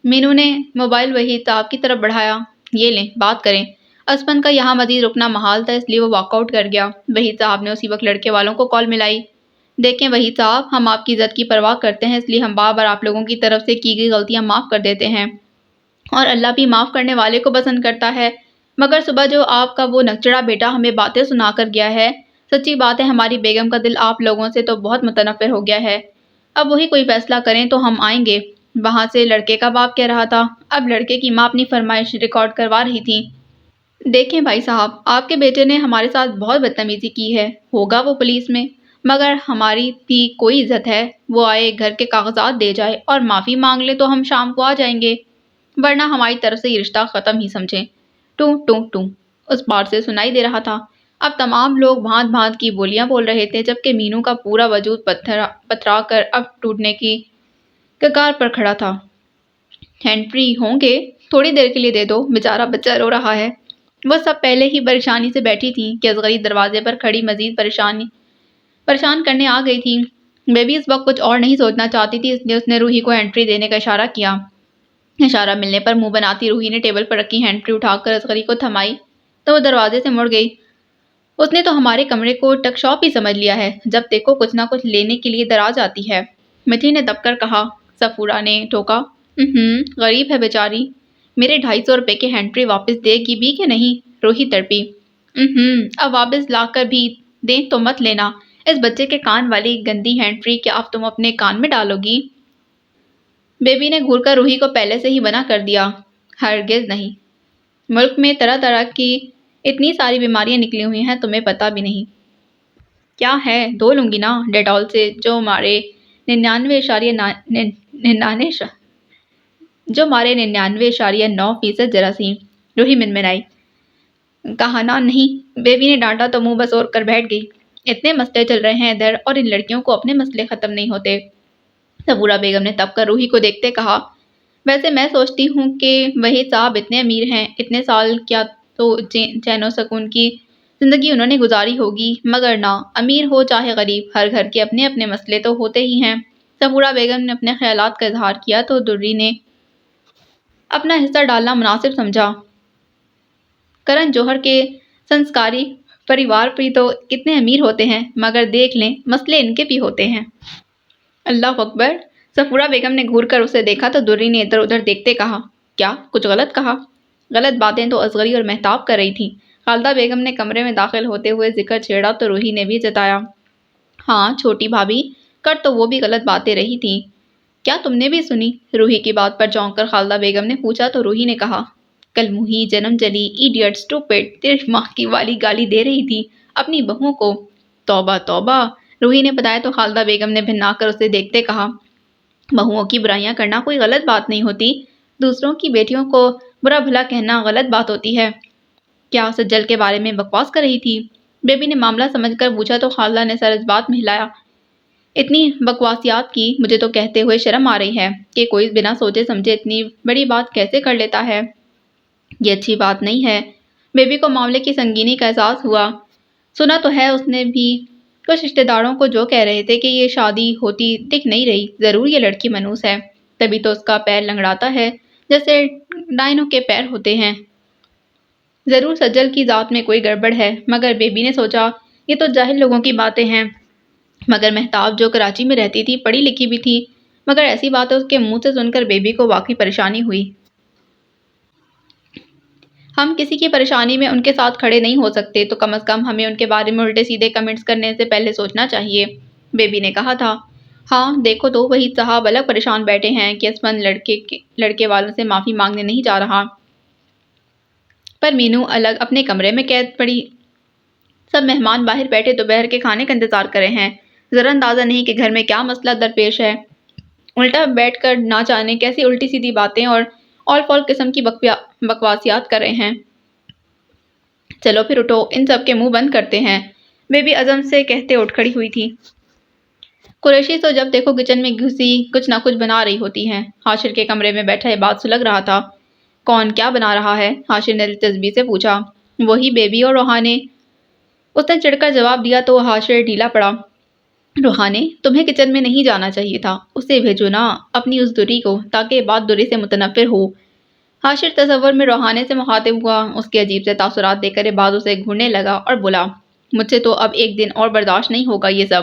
مینو نے موبائل وحید صاحب کی طرف بڑھایا، یہ لیں بات کریں۔ اسفند کا یہاں مزید رکنا محال تھا، اس لیے وہ واک آؤٹ کر گیا۔ وحید صاحب نے اسی وقت لڑکے والوں کو کال ملائی۔ دیکھیں وحید صاحب، ہم آپ کی عزت کی پرواہ کرتے ہیں، اس لیے ہم بار بار آپ لوگوں کی طرف سے کی گئی غلطیاں معاف کر دیتے ہیں، اور اللہ بھی معاف کرنے والے کو پسند کرتا ہے۔ مگر صبح جو آپ کا وہ نکچڑا بیٹا ہمیں باتیں سنا کر گیا ہے، سچی بات ہے ہماری بیگم کا دل آپ لوگوں سے تو بہت متنفر ہو گیا ہے۔ اب وہی کوئی فیصلہ کریں تو ہم آئیں گے۔ وہاں سے لڑکے کا باپ کہہ رہا تھا۔ اب لڑکے کی ماں اپنی فرمائش ریکارڈ کروا رہی تھی۔ دیکھیں بھائی صاحب، آپ کے بیٹے نے ہمارے ساتھ بہت بدتمیزی کی ہے، ہوگا وہ پولیس میں، مگر ہماری بھی کوئی عزت ہے، وہ آئے گھر کے کاغذات دے جائے اور معافی مانگ لے تو ہم شام کو آ جائیں گے، ورنہ ہماری طرف سے یہ رشتہ ختم ہی سمجھیں۔ ٹوں ٹوں ٹوں اس پار سے سنائی دے رہا تھا۔ اب تمام لوگ بھانت بھانت کی بولیاں بول رہے تھے، جبکہ مینو کا پورا وجود پتھرا کر اب ٹوٹنے کی کگار پر کھڑا تھا۔ ہینڈ فری ہوں گے؟ تھوڑی دیر کے لیے دے دو، بیچارہ بچہ رو رہا ہے۔ وہ سب پہلے ہی پریشانی سے بیٹھی تھیں کہ اصغری دروازے پر کھڑی مزید پریشان کرنے آ گئی تھی۔ بیبی اس وقت کچھ اور نہیں سوچنا چاہتی تھی، اس لیے اس نے روحی کو ہینڈ فری دینے کا اشارہ کیا۔ اشارہ ملنے پر منہ بناتی روحی نے ٹیبل پر رکھی ہینڈ فری اٹھا کر اصغری کو تھمائی تو وہ دروازے سے مڑ گئی۔ اس نے تو ہمارے کمرے کو ٹک شاپ ہی سمجھ لیا ہے، جب دیکھو کچھ نہ کچھ لینے کے لیے دراز آتی ہے، مٹھی نے دب کر کہا۔ صفورہ نے ٹوکا، غریب ہے بیچاری، میرے 250 روپے کے ہینڈ فری واپس دے گی بھی کہ نہیں؟ روحی تڑپی۔ اب واپس لا کر بھی دیں تو مت لینا، اس بچے کے کان والی گندی ہینڈ فری کیا اب تم اپنے کان میں ڈالو گی؟ بیبی نے گھور کر روحی کو پہلے سے ہی منع کر دیا۔ ہرگز نہیں، ملک میں طرح طرح کی اتنی ساری بیماریاں نکلی ہوئی ہیں تمہیں پتہ بھی نہیں۔ کیا ہے، دھو لوں گی نا ڈیٹول سے، جو مارے 99.9% جراثیم۔ روحی منمنائی۔ کہا نا نہیں، بیبی نے ڈانٹا تو منہ بسور کر بیٹھ گئی۔ اتنے مسئلے چل رہے ہیں ادھر اور ان لڑکیوں کو اپنے مسئلے ختم نہیں ہوتے۔ صفورہ بیگم نے تب کر روحی کو دیکھتے کہا، ویسے میں سوچتی ہوں کہ وحید صاحب اتنے امیر ہیں، اتنے سال کیا تو چین و سکون کی زندگی انہوں نے گزاری ہوگی، مگر نہ، امیر ہو چاہے غریب، ہر گھر کے اپنے اپنے مسئلے تو ہوتے ہی ہیں۔ صفورہ بیگم نے اپنے خیالات کا اظہار کیا تو دری نے اپنا حصہ ڈالنا مناسب سمجھا۔ کرن جوہر کے سنسکاری پریوار بھی تو کتنے امیر ہوتے ہیں، مگر دیکھ لیں مسئلے ان کے بھی ہوتے ہیں۔ اللہ اکبر! صفورہ بیگم نے گھور کر اسے دیکھا تو دری نے ادھر ادھر دیکھتے کہا، کیا کچھ غلط کہا؟ غلط باتیں تو اصغری اور مہتاب کر رہی تھیں۔ خالدہ بیگم نے کمرے میں داخل ہوتے ہوئے ذکر چھیڑا تو روحی نے بھی جتایا، ہاں چھوٹی بھابھی، کر تو وہ بھی غلط باتیں رہی تھیں۔ کیا تم نے بھی سنی؟ روحی کی بات پر چونک کر خالدہ بیگم نے پوچھا تو روحی نے کہا، کل موہی جنم جلی، ایڈیٹ، اسٹوپڈ، تیری ماں کی والی گالی دے رہی تھی اپنی بہوؤں کو۔ توبہ توبہ! روحی نے بتایا تو خالدہ بیگم نے بھنا کر اسے دیکھتے کہا، بہوؤں کی برائیاں کرنا کوئی غلط بات نہیں ہوتی، دوسروں کی بیٹیوں کو برا بھلا کہنا غلط بات ہوتی ہے۔ کیا سجل کے بارے میں بکواس کر رہی تھی؟ بیبی نے معاملہ سمجھ کر پوچھا تو خالدہ نے سر اس بات میں ہلایا، اتنی بکواسیات کی مجھے تو کہتے ہوئے شرم آ رہی ہے کہ کوئی بنا سوچے سمجھے اتنی بڑی بات کیسے کر لیتا ہے۔ یہ اچھی بات نہیں ہے۔ بیبی کو معاملے کی سنگینی کا احساس ہوا۔ سنا تو ہے اس نے بھی کچھ رشتہ داروں کو جو کہہ رہے تھے کہ یہ شادی ہوتی دکھ نہیں رہی، ضرور یہ لڑکی منحوس ہے، تبھی تو اس کا پیر لنگڑاتا ہے جیسے ڈائنوں کے پیر ہوتے ہیں۔ ضرور سجل کی ذات میں کوئی گڑبڑ ہے، مگر بیبی نے سوچا یہ تو جاہل لوگوں کی باتیں ہیں۔ مگر مہتاب جو کراچی میں رہتی تھی، پڑھی لکھی بھی تھی، مگر ایسی باتیں اس کے منہ سے سن کر بیبی کو واقعی پریشانی ہوئی۔ ہم کسی کی پریشانی میں ان کے ساتھ کھڑے نہیں ہو سکتے تو کم از کم ہمیں ان کے بارے میں الٹے سیدھے کمنٹس کرنے سے پہلے سوچنا چاہیے، بیبی نے کہا تھا۔ ہاں دیکھو تو وحید صاحب الگ پریشان بیٹھے ہیں کہ اسپن لڑکے والوں سے معافی مانگنے نہیں جا رہا، پر مینو الگ اپنے کمرے میں قید پڑی، سب مہمان باہر بیٹھے دوپہر کے کھانے کا انتظار کرے ہیں، ذرا اندازہ نہیں کہ گھر میں کیا مسئلہ درپیش ہے، الٹا بیٹھ کر نہ جانے کیسی الٹی سیدھی باتیں اور آل فال قسم کی بکواسیات کر رہے ہیں۔ چلو پھر اٹھو، ان سب کے منہ بند کرتے ہیں، بیبی عزم سے کہتے اٹھ کھڑی ہوئی تھی۔ قریشی تو جب دیکھو کچن میں گھسی کچھ نہ کچھ بنا رہی ہوتی ہیں۔ حاشر کے کمرے میں بیٹھا یہ بات سلگ رہا تھا۔ کون کیا بنا رہا ہے؟ حاشر نے دلچسپی سے پوچھا۔ وہی بیبی اور روحانے، اس نے چڑھ کر جواب دیا تو حاشر ڈھیلا پڑا۔ روحانے، تمہیں کچن میں نہیں جانا چاہیے تھا، اسے بھیجو نا اپنی اس دری کو تاکہ بات دری سے متنفر ہو۔ حاشر تصور میں روحانے سے مخاطب ہوا، اس کے عجیب سے تاثرات دیکھ کر یہ بات اسے گھورنے لگا اور بولا، مجھ سے تو اب ایک دن اور برداشت نہیں ہوگا، یہ سب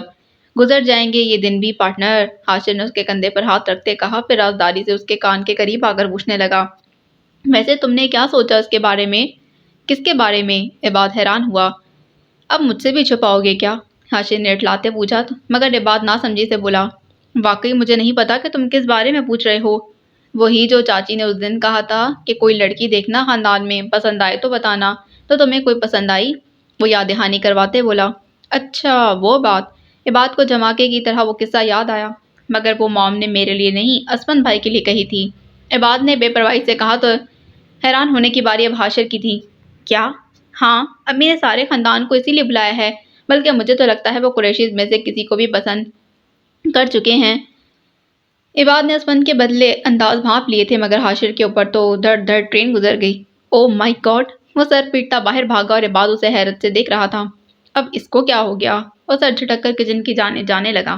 گزر جائیں گے یہ دن بھی پارٹنر۔ حاشر نے اس کے کندھے پر ہاتھ رکھتے کہا، پھر رازداری سے اس کے کان کے قریب آ کر پوچھنے لگا، ویسے تم نے کیا سوچا اس کے بارے میں؟ کس کے بارے میں؟ عباد حیران ہوا۔ اب مجھ سے بھی چھپاؤ گے کیا؟ حاشر نے اٹھلاتے پوچھا، مگر عباد ناسمجھی سے بولا، واقعی مجھے نہیں پتا کہ تم کس بارے میں پوچھ رہے ہو۔ وہی جو چاچی نے اس دن کہا تھا کہ کوئی لڑکی دیکھنا خاندان میں، پسند آئے تو بتانا، تو تمہیں کوئی پسند آئی؟ وہ یاد دہانی کرواتے بولا، اچھا وہ بات۔ عباد کو جھماکے کی طرح وہ قصہ یاد آیا، مگر وہ موم نے میرے لیے نہیں اسپن بھائی کے لیے کہی تھی۔ عباد نے بے پرواہی سے کہا تو حیران ہونے کی باری اب حاشر کی تھی۔ کیا؟ ہاں، امی نے سارے خاندان کو اسی لیے بلایا ہے، بلکہ مجھے تو لگتا ہے وہ قریشیز میں سے کسی کو بھی پسند کر چکے ہیں۔ عباد نے اسپن کے بدلے انداز بھانپ لیے تھے، مگر حاشر کے اوپر تو دھڑ دھڑ ٹرین گزر گئی۔ او مائی گاڈ! وہ سر پیٹتا باہر بھاگا اور عباد اسے حیرت سے دیکھ رہا تھا۔ اب اس کو کیا ہو گیا؟ وہ سر جھٹک کر کچن کی جانے لگا۔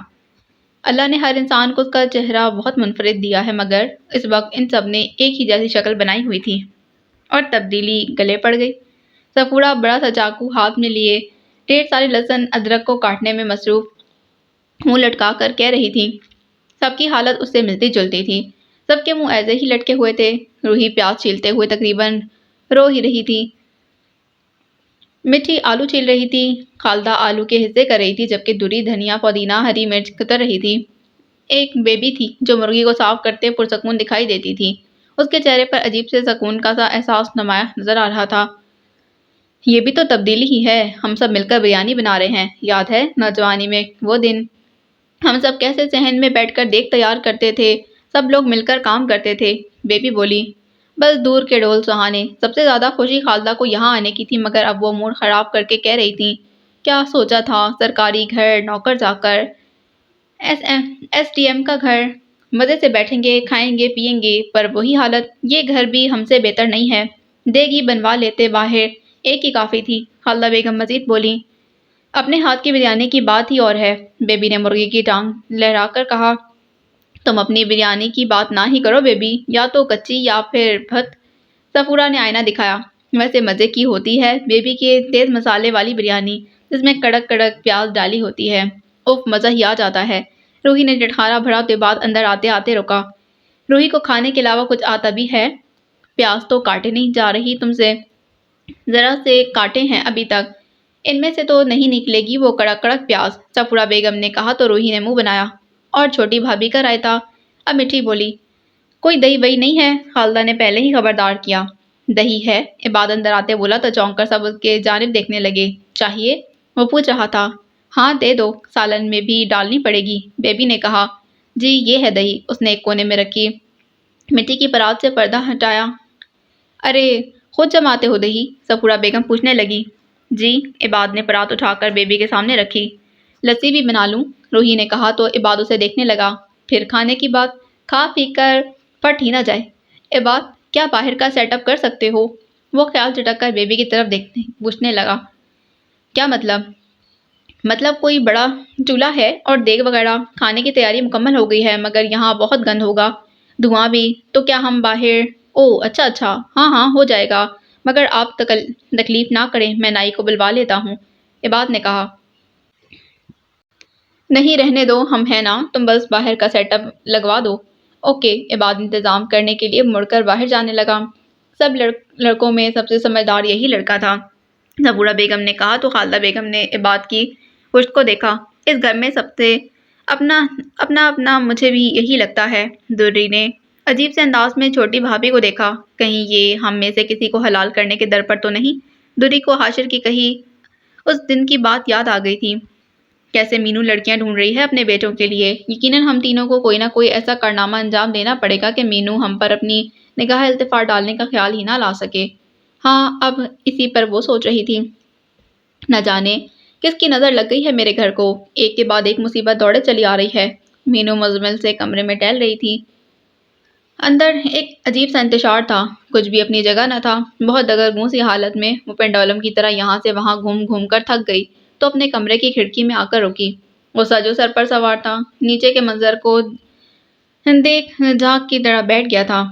اللہ نے ہر انسان کو اس کا چہرہ بہت منفرد دیا ہے، مگر اس وقت ان سب نے ایک ہی جیسی شکل بنائی ہوئی تھی اور تبدیلی گلے پڑ گئی۔ سفورہ بڑا سا چاقو ہاتھ میں لیے ڈھیر سارے لہسن ادرک کو کاٹنے میں مصروف منہ لٹکا کر کہہ رہی تھی۔ سب کی حالت اس سے ملتی جلتی تھی، سب کے منہ ایسے ہی لٹکے ہوئے تھے۔ روحی پیاز چھیلتے ہوئے تقریباً رو ہی رہی تھی، مٹھی آلو چھیل رہی تھی، خالدہ آلو کے حصے کر رہی تھی، جبکہ دوری دھنیا پودینہ ہری مرچ کتر رہی تھی۔ ایک بیبی تھی جو مرغی کو صاف کرتے پرسکون دکھائی دیتی تھی، اس کے چہرے پر عجیب سے سکون کا سا احساس نمایاں نظر آ رہا تھا۔ یہ بھی تو تبدیلی ہی ہے، ہم سب مل کر بریانی بنا رہے ہیں۔ یاد ہے نوجوانی میں وہ دن ہم سب کیسے صحن میں بیٹھ کر دیگ تیار کرتے تھے، سب لوگ مل کر کام کرتے تھے؟ بیبی بولی۔ بس دور کے ڈھول سہانے۔ سب سے زیادہ خوشی خالدہ کو یہاں آنے کی تھی، مگر اب وہ موڈ خراب کر کے کہہ رہی تھی، کیا سوچا تھا، سرکاری گھر، نوکر چاکر، ایس ڈی ایم کا گھر، مزے سے بیٹھیں گے، کھائیں گے، پیئیں گے، پر وہی حالت، یہ گھر بھی ہم سے بہتر نہیں ہے۔ دیگ ہی بنوا لیتے، باہر ایک ہی کافی تھی۔ خالدہ بیگم مزید بولی۔ اپنے ہاتھ کی بریانی کی بات ہی اور ہے، بیبی نے مرغی کی ٹانگ لہرا کر کہا۔ تم اپنی بریانی کی بات نہ ہی کرو بیبی، یا تو کچی یا پھر بھت۔ سفورہ نے آئینہ دکھایا۔ ویسے مزے کی ہوتی ہے بیبی کی تیز مسالے والی بریانی، جس میں کڑک کڑک پیاز ڈالی ہوتی ہے۔ اف، مزہ ہی آ جاتا ہے۔ روحی نے جھٹکارا بھرا تو بعد اندر آتے آتے رکا۔ روحی کو کھانے کے علاوہ کچھ آتا بھی ہے؟ پیاز تو کاٹے نہیں جا رہی تم سے، ذرا سے کاٹے ہیں ابھی تک، ان میں سے تو نہیں نکلے گی وہ کڑک کڑک پیاز، سفورہ بیگم نے کہا تو روحی نے منہ بنایا۔ اور چھوٹی بھابھی کا رائتا؟ اب مٹھی بولی۔ کوئی دہی وہی نہیں ہے؟ خالدہ نے پہلے ہی خبردار کیا۔ دہی ہے، عباد اندر آتے بولا تو چونک کر سب اس کے جانب دیکھنے لگے۔ چاہیے؟ وہ پوچھ رہا تھا۔ ہاں دے دو، سالن میں بھی ڈالنی پڑے گی، بیبی نے کہا۔ جی یہ ہے دہی، اس نے ایک کونے میں رکھی مٹی کی پرات سے پردہ ہٹایا۔ ارے خود جماتے ہو دہی؟ سفورہ بیگم پوچھنے لگی۔ جی، عباد نے پرات اٹھا کر بیبی کے سامنے رکھی۔ لسی بھی بنا لوں؟ روحی نے کہا تو عباد اسے دیکھنے لگا۔ پھر کھانے کی بات، کھا پی کر پھٹ ہی نہ جائے۔ عباد، کیا باہر کا سیٹ اپ کر سکتے ہو؟ وہ خیال چٹک کر بیبی کی طرف دیکھنے پوچھنے لگا۔ کیا مطلب؟ مطلب کوئی بڑا چولہا ہے اور دیگ وغیرہ، کھانے کی تیاری مکمل ہو گئی ہے، مگر یہاں بہت گند ہوگا، دھواں بھی، تو کیا ہم باہر؟ اوہ اچھا اچھا، ہاں ہاں ہو جائے گا، مگر آپ تکلیف نہ کریں، میں نائی کو بلوا لیتا ہوں، عباد نے کہا۔ نہیں رہنے دو، ہم ہیں نا، تم بس باہر کا سیٹ اپ لگوا دو۔ اوکے، عباد انتظام کرنے کے لیے مڑ کر باہر جانے لگا۔ سب لڑکوں میں سب سے سمجھدار یہی لڑکا تھا، سفورہ بیگم نے کہا تو خالدہ بیگم نے عباد کی پشت کو دیکھا۔ اس گھر میں سب سے اپنا مجھے بھی یہی لگتا ہے۔ دوری نے عجیب سے انداز میں چھوٹی بھابھی کو دیکھا، کہیں یہ ہم میں سے کسی کو حلال کرنے کے در پر تو نہیں؟ دوری کو حاشر کی کہی اس دن کی بات یاد آ گئی تھی، کیسے مینو لڑکیاں ڈھونڈ رہی ہے اپنے بیٹوں کے لیے۔ یقیناً ہم تینوں کو کوئی نہ کوئی ایسا کارنامہ انجام دینا پڑے گا کہ مینو ہم پر اپنی نگاہ التفات ڈالنے کا خیال ہی نہ لا سکے۔ ہاں، اب اسی پر وہ سوچ رہی تھی۔ نہ جانے کس کی نظر لگ گئی ہے میرے گھر کو، ایک کے بعد ایک مصیبت دوڑے چلی آ رہی ہے۔ مینو مزمل سے کمرے میں ٹہل رہی تھی۔ اندر ایک عجیب سا انتشار تھا، کچھ بھی اپنی جگہ نہ تھا، بہت دگرگوں سی حالت میں۔ وہ پینڈولم کی طرح یہاں سے وہاں گھوم گھوم کر تھک گئی تو اپنے کمرے کی کھڑکی میں آ کر رکی۔ غصہ جو سر پر سوار تھا، نیچے کے منظر کو دیکھ جھانک کی طرح بیٹھ گیا تھا۔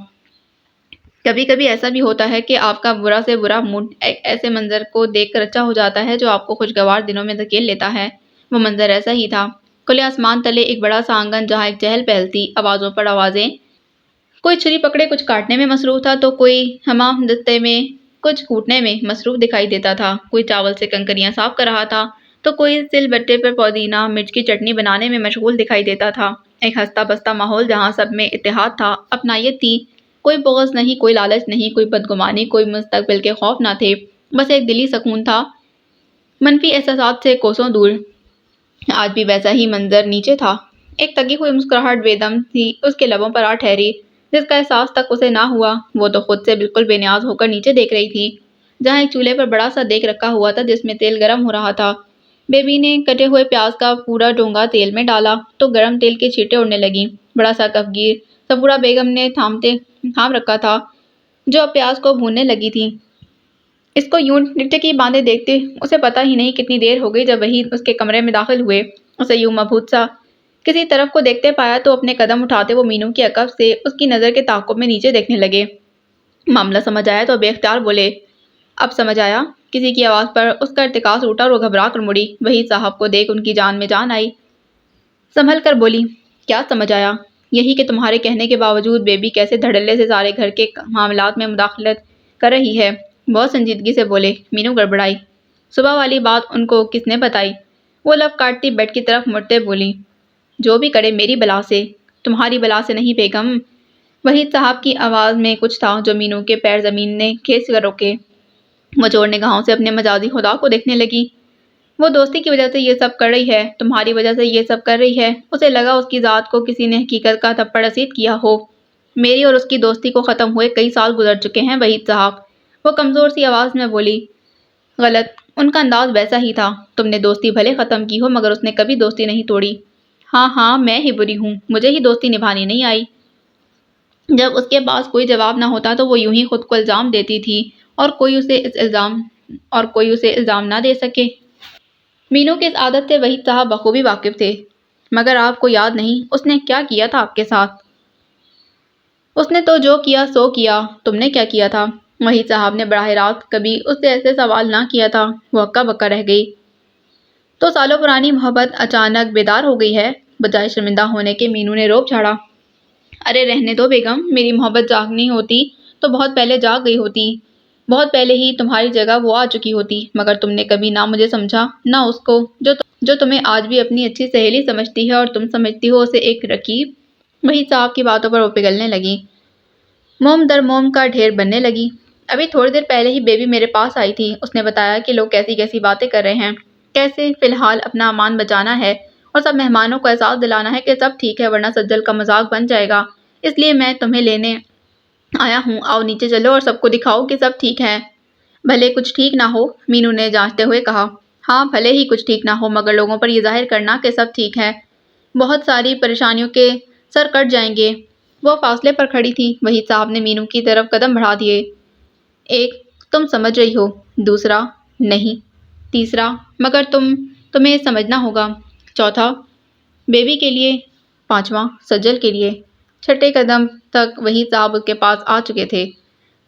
کبھی کبھی ایسا بھی ہوتا ہے کہ آپ کا برا سے برا موڈ ایک ایسے منظر کو دیکھ کر اچھا ہو جاتا ہے جو آپ کو خوشگوار دنوں میں دھکیل لیتا ہے۔ وہ منظر ایسا ہی تھا، کھلے آسمان تلے ایک بڑا سا آنگن جہاں ایک چہل پہل تھی، آوازوں پر آوازیں، کوئی چھری پکڑے کچھ کاٹنے میں مصروف تھا تو کوئی حمام دستے میں کچھ کوٹنے میں مصروف دکھائی دیتا تھا، کوئی چاول سے کنکریاں صاف کر رہا تھا تو کوئی سل بٹے پر پودینہ مرچ کی چٹنی بنانے میں مشغول دکھائی دیتا تھا۔ ایک ہنستا بستا ماحول جہاں سب میں اتحاد تھا، اپنائیت تھی، کوئی بغض نہیں، کوئی لالچ نہیں، کوئی بدگمانی، کوئی مستقبل کے خوف نہ تھے، بس ایک دلی سکون تھا، منفی احساسات سے کوسوں دور۔ آج بھی ویسا ہی منظر نیچے تھا۔ ایک تگی ہوئی مسکراہٹ بے دم تھی اس کے لبوں پر آ ٹھہری، جس کا احساس تک اسے نہ ہوا۔ وہ تو خود سے بالکل بے نیاز ہو کر نیچے دیکھ رہی تھی، جہاں ایک چولہے پر بڑا سا دیگ رکھا ہوا تھا جس میں تیل گرم ہو رہا تھا۔ بیبی نے کٹے ہوئے پیاز کا پورا ڈونگا تیل میں ڈالا تو گرم تیل کی چھینٹیں اڑنے لگیں۔ بڑا سا کفگیر سفورہ بیگم نے تھام رکھا تھا، جو اب پیاز کو بھوننے لگی تھی۔ اس کو یوں ٹکٹکی باندھے دیکھتے اسے پتہ ہی نہیں کتنی دیر ہو گئی جب وحید اس کے کمرے میں داخل ہوئے۔ اسے یوں مبہوت سا کسی طرف کو دیکھتے پایا تو اپنے قدم اٹھاتے وہ مینو کی عقب سے اس کی نظر کے تعاقب میں نیچے دیکھنے لگے۔ معاملہ سمجھ آیا تو بے اختیار بولے، اب سمجھ آیا؟ کسی کی آواز پر اس کا ارتکاز اٹھا اور وہ گھبرا کر مڑی۔ وحید صاحب کو دیکھ ان کی جان میں جان آئی۔ سنبھل کر بولی، کیا سمجھ آیا؟ یہی کہ تمہارے کہنے کے باوجود بیبی کیسے دھڑلے سے سارے گھر کے معاملات میں مداخلت کر رہی ہے۔ بہت سنجیدگی سے بولے۔ مینو گڑبڑائی۔ صبح والی بات ان کو کس نے بتائی؟ وہ لب کاٹتی بیڈ کی طرف مڑتے بولی، جو بھی کرے میری بلا سے، تمہاری بلا سے نہیں بیگم۔ وحید صاحب کی آواز میں کچھ تھا جو مینو کے پیر زمین نے کھینچ کر روکے۔ وہ چور نگاہوں سے اپنے مجازی خدا کو دیکھنے لگی۔ وہ دوستی کی وجہ سے یہ سب کر رہی ہے، تمہاری وجہ سے یہ سب کر رہی ہے۔ اسے لگا اس کی ذات کو کسی نے حقیقت کا تھپڑ رسید کیا ہو۔ میری اور اس کی دوستی کو ختم ہوئے کئی سال گزر چکے ہیں وحید صاحب، وہ کمزور سی آواز میں بولی۔ غلط، ان کا انداز ویسا ہی تھا۔ تم نے دوستی بھلے ختم کی ہو مگر اس نے کبھی دوستی نہیں توڑی۔ ہاں ہاں، میں ہی بری ہوں، مجھے ہی دوستی نبھانی نہیں آئی۔ جب اس کے پاس کوئی جواب نہ ہوتا تو وہ یوں ہی خود کو الزام دیتی تھی اور کوئی اسے الزام نہ دے سکے۔ مینو کی اس عادت سے وحید صاحب بخوبی واقف تھے۔ مگر آپ کو یاد نہیں اس نے کیا کیا تھا آپ کے ساتھ؟ اس نے تو جو کیا سو کیا، تم نے کیا کیا تھا؟ وحید صاحب نے براہ راست کبھی اس سے ایسے سوال نہ کیا تھا۔ وہ ہکا بکا رہ گئی۔ تو سالوں پرانی محبت اچانک بیدار ہو گئی ہے؟ بجائے شرمندہ ہونے کے مینو نے روب جھاڑا۔ ارے رہنے دو بیگم، میری محبت جاگنی ہوتی تو بہت پہلے جاگ گئی ہوتی، بہت پہلے ہی تمہاری جگہ وہ آ چکی ہوتی، مگر تم نے کبھی نہ مجھے سمجھا نہ اس کو، جو تمہیں آج بھی اپنی اچھی سہیلی سمجھتی ہے اور تم سمجھتی ہو اسے ایک رقیب۔ وحید صاحب کی باتوں پر وہ پگھلنے لگی، موم در موم کا ڈھیر بننے لگی۔ ابھی تھوڑی دیر پہلے ہی بیبی میرے پاس آئی تھی، اس نے بتایا کہ لوگ کیسی کیسی باتیں کر رہے ہیں، کیسے فی الحال اپنا امان بچانا ہے اور سب مہمانوں کو احساس دلانا ہے کہ سب ٹھیک ہے ورنہ سجل کا مذاق بن جائے گا، اس لیے میں تمہیں لینے آیا ہوں، آؤ نیچے چلو اور سب کو دکھاؤ کہ سب ٹھیک ہے۔ بھلے کچھ ٹھیک نہ ہو، مینو نے جانچتے ہوئے کہا۔ ہاں بھلے ہی کچھ ٹھیک نہ ہو مگر لوگوں پر یہ ظاہر کرنا کہ سب ٹھیک ہے، بہت ساری پریشانیوں کے سر کٹ جائیں گے۔ وہ فاصلے پر کھڑی تھی۔ وحید صاحب نے مینو کی طرف قدم بڑھا دیے۔ ایک، تم سمجھ رہی ہو، دوسرا، نہیں، تیسرا، مگر تمہیں سمجھنا ہوگا، چوتھا، بیبی کے لیے، پانچواں، سجل کے لیے۔ چھٹے قدم تک وحید صاحب اس کے پاس آ چکے تھے۔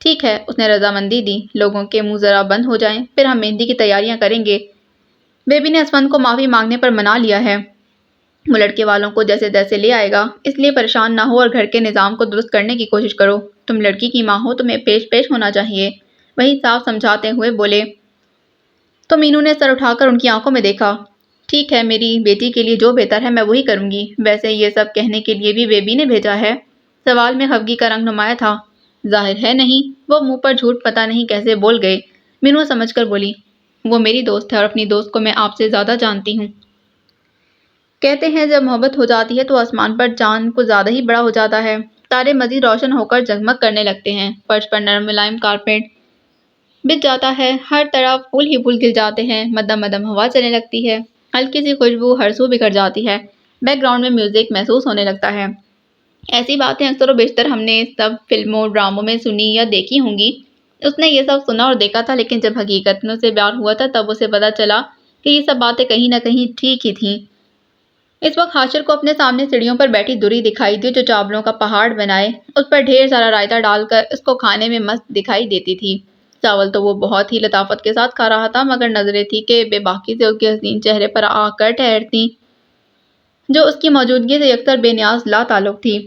ٹھیک ہے، اس نے رضامندی دی، لوگوں کے منہ ذرا بند ہو جائیں پھر ہم مہندی کی تیاریاں کریں گے۔ بیبی نے اسفند کو معافی مانگنے پر منا لیا ہے، وہ لڑکے والوں کو جیسے تیسے لے آئے گا، اس لیے پریشان نہ ہو اور گھر کے نظام کو درست کرنے کی کوشش کرو۔ تم لڑکی کی ماں ہو، تمہیں پیش ہونا چاہیے، وحید صاحب سمجھاتے ہوئے بولے۔ تو مینو نے سر اٹھا کر ان کی آنکھوں میں دیکھا۔ ٹھیک ہے، میری بیٹی کے لیے جو بہتر ہے میں وہی کروں گی، ویسے یہ سب کہنے کے لیے بھی بیبی نے بھیجا ہے؟ سوال میں خفگی کا رنگ نمایاں تھا۔ ظاہر ہے نہیں، وہ منہ پر جھوٹ پتہ نہیں کیسے بول گئے۔ مینو سمجھ کر بولی، وہ میری دوست ہے اور اپنی دوست کو میں آپ سے زیادہ جانتی ہوں۔ کہتے ہیں جب محبت ہو جاتی ہے تو آسمان پر چاند کچھ زیادہ ہی بڑا ہو جاتا ہے، تارے مزید روشن ہو کر جگمگ کرنے لگتے ہیں، فرش پر نرم ملائم کارپیٹ بچھ جاتا ہے، ہر طرف پھول ہی پھول کھل جاتے ہیں، مدم مدم ہوا چلنے لگتی ہے، ہلکی سی خوشبو ہر سو بکھر جاتی ہے، بیک گراؤنڈ میں میوزک محسوس ہونے لگتا ہے۔ ایسی باتیں اکثر و بیشتر ہم نے سب فلموں ڈراموں میں سنی یا دیکھی ہوں گی۔ اس نے یہ سب سنا اور دیکھا تھا، لیکن جب حقیقت میں اسے پیار ہوا تھا تب اسے پتا چلا کہ یہ سب باتیں کہیں نہ کہیں ٹھیک ہی تھیں۔ اس وقت حاشر کو اپنے سامنے سیڑھیوں پر بیٹھی دوری دکھائی دی جو چاولوں کا پہاڑ بنائے اس پر ڈھیر سارا رائتا ڈال کر اس کو کھانے میں مست دکھائی دیتی تھی۔ چاول تو وہ بہت ہی لطافت کے ساتھ کھا رہا تھا مگر نظریں تھی کہ بے باکی سے اس کے حسین چہرے پر آ کر ٹھہرتی جو اس کی موجودگی سے یکسر بے نیاز لا تعلق تھی۔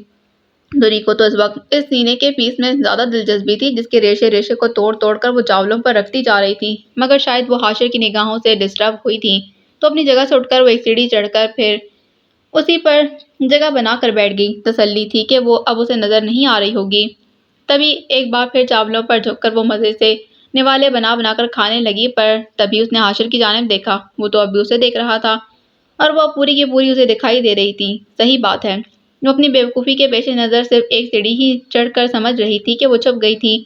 دوری کو تو اس وقت اس سینے کے پیس میں زیادہ دلچسپی تھی جس کے ریشے ریشے کو توڑ توڑ کر وہ چاولوں پر رکھتی جا رہی تھی، مگر شاید وہ حاشر کی نگاہوں سے ڈسٹرب ہوئی تھی تو اپنی جگہ سے اٹھ کر وہ ایک سیڑھی چڑھ کر پھر اسی پر جگہ بنا کر بیٹھ گئی۔ تسلی تھی کہ وہ اب اسے نظر نہیں آ رہی ہوگی۔ تبھی ایک بار پھر چاولوں پر جھک کر وہ مزے سے نوالے بنا بنا کر کھانے لگی، پر تبھی اس نے حاشر کی جانب دیکھا، وہ تو اب بھی اسے دیکھ رہا تھا اور وہ پوری کی پوری اسے دکھائی دے رہی تھی۔ صحیح بات ہے، وہ اپنی بیوقوفی کے پیش نظر صرف ایک سیڑھی ہی چڑھ کر سمجھ رہی تھی کہ وہ چھپ گئی تھی۔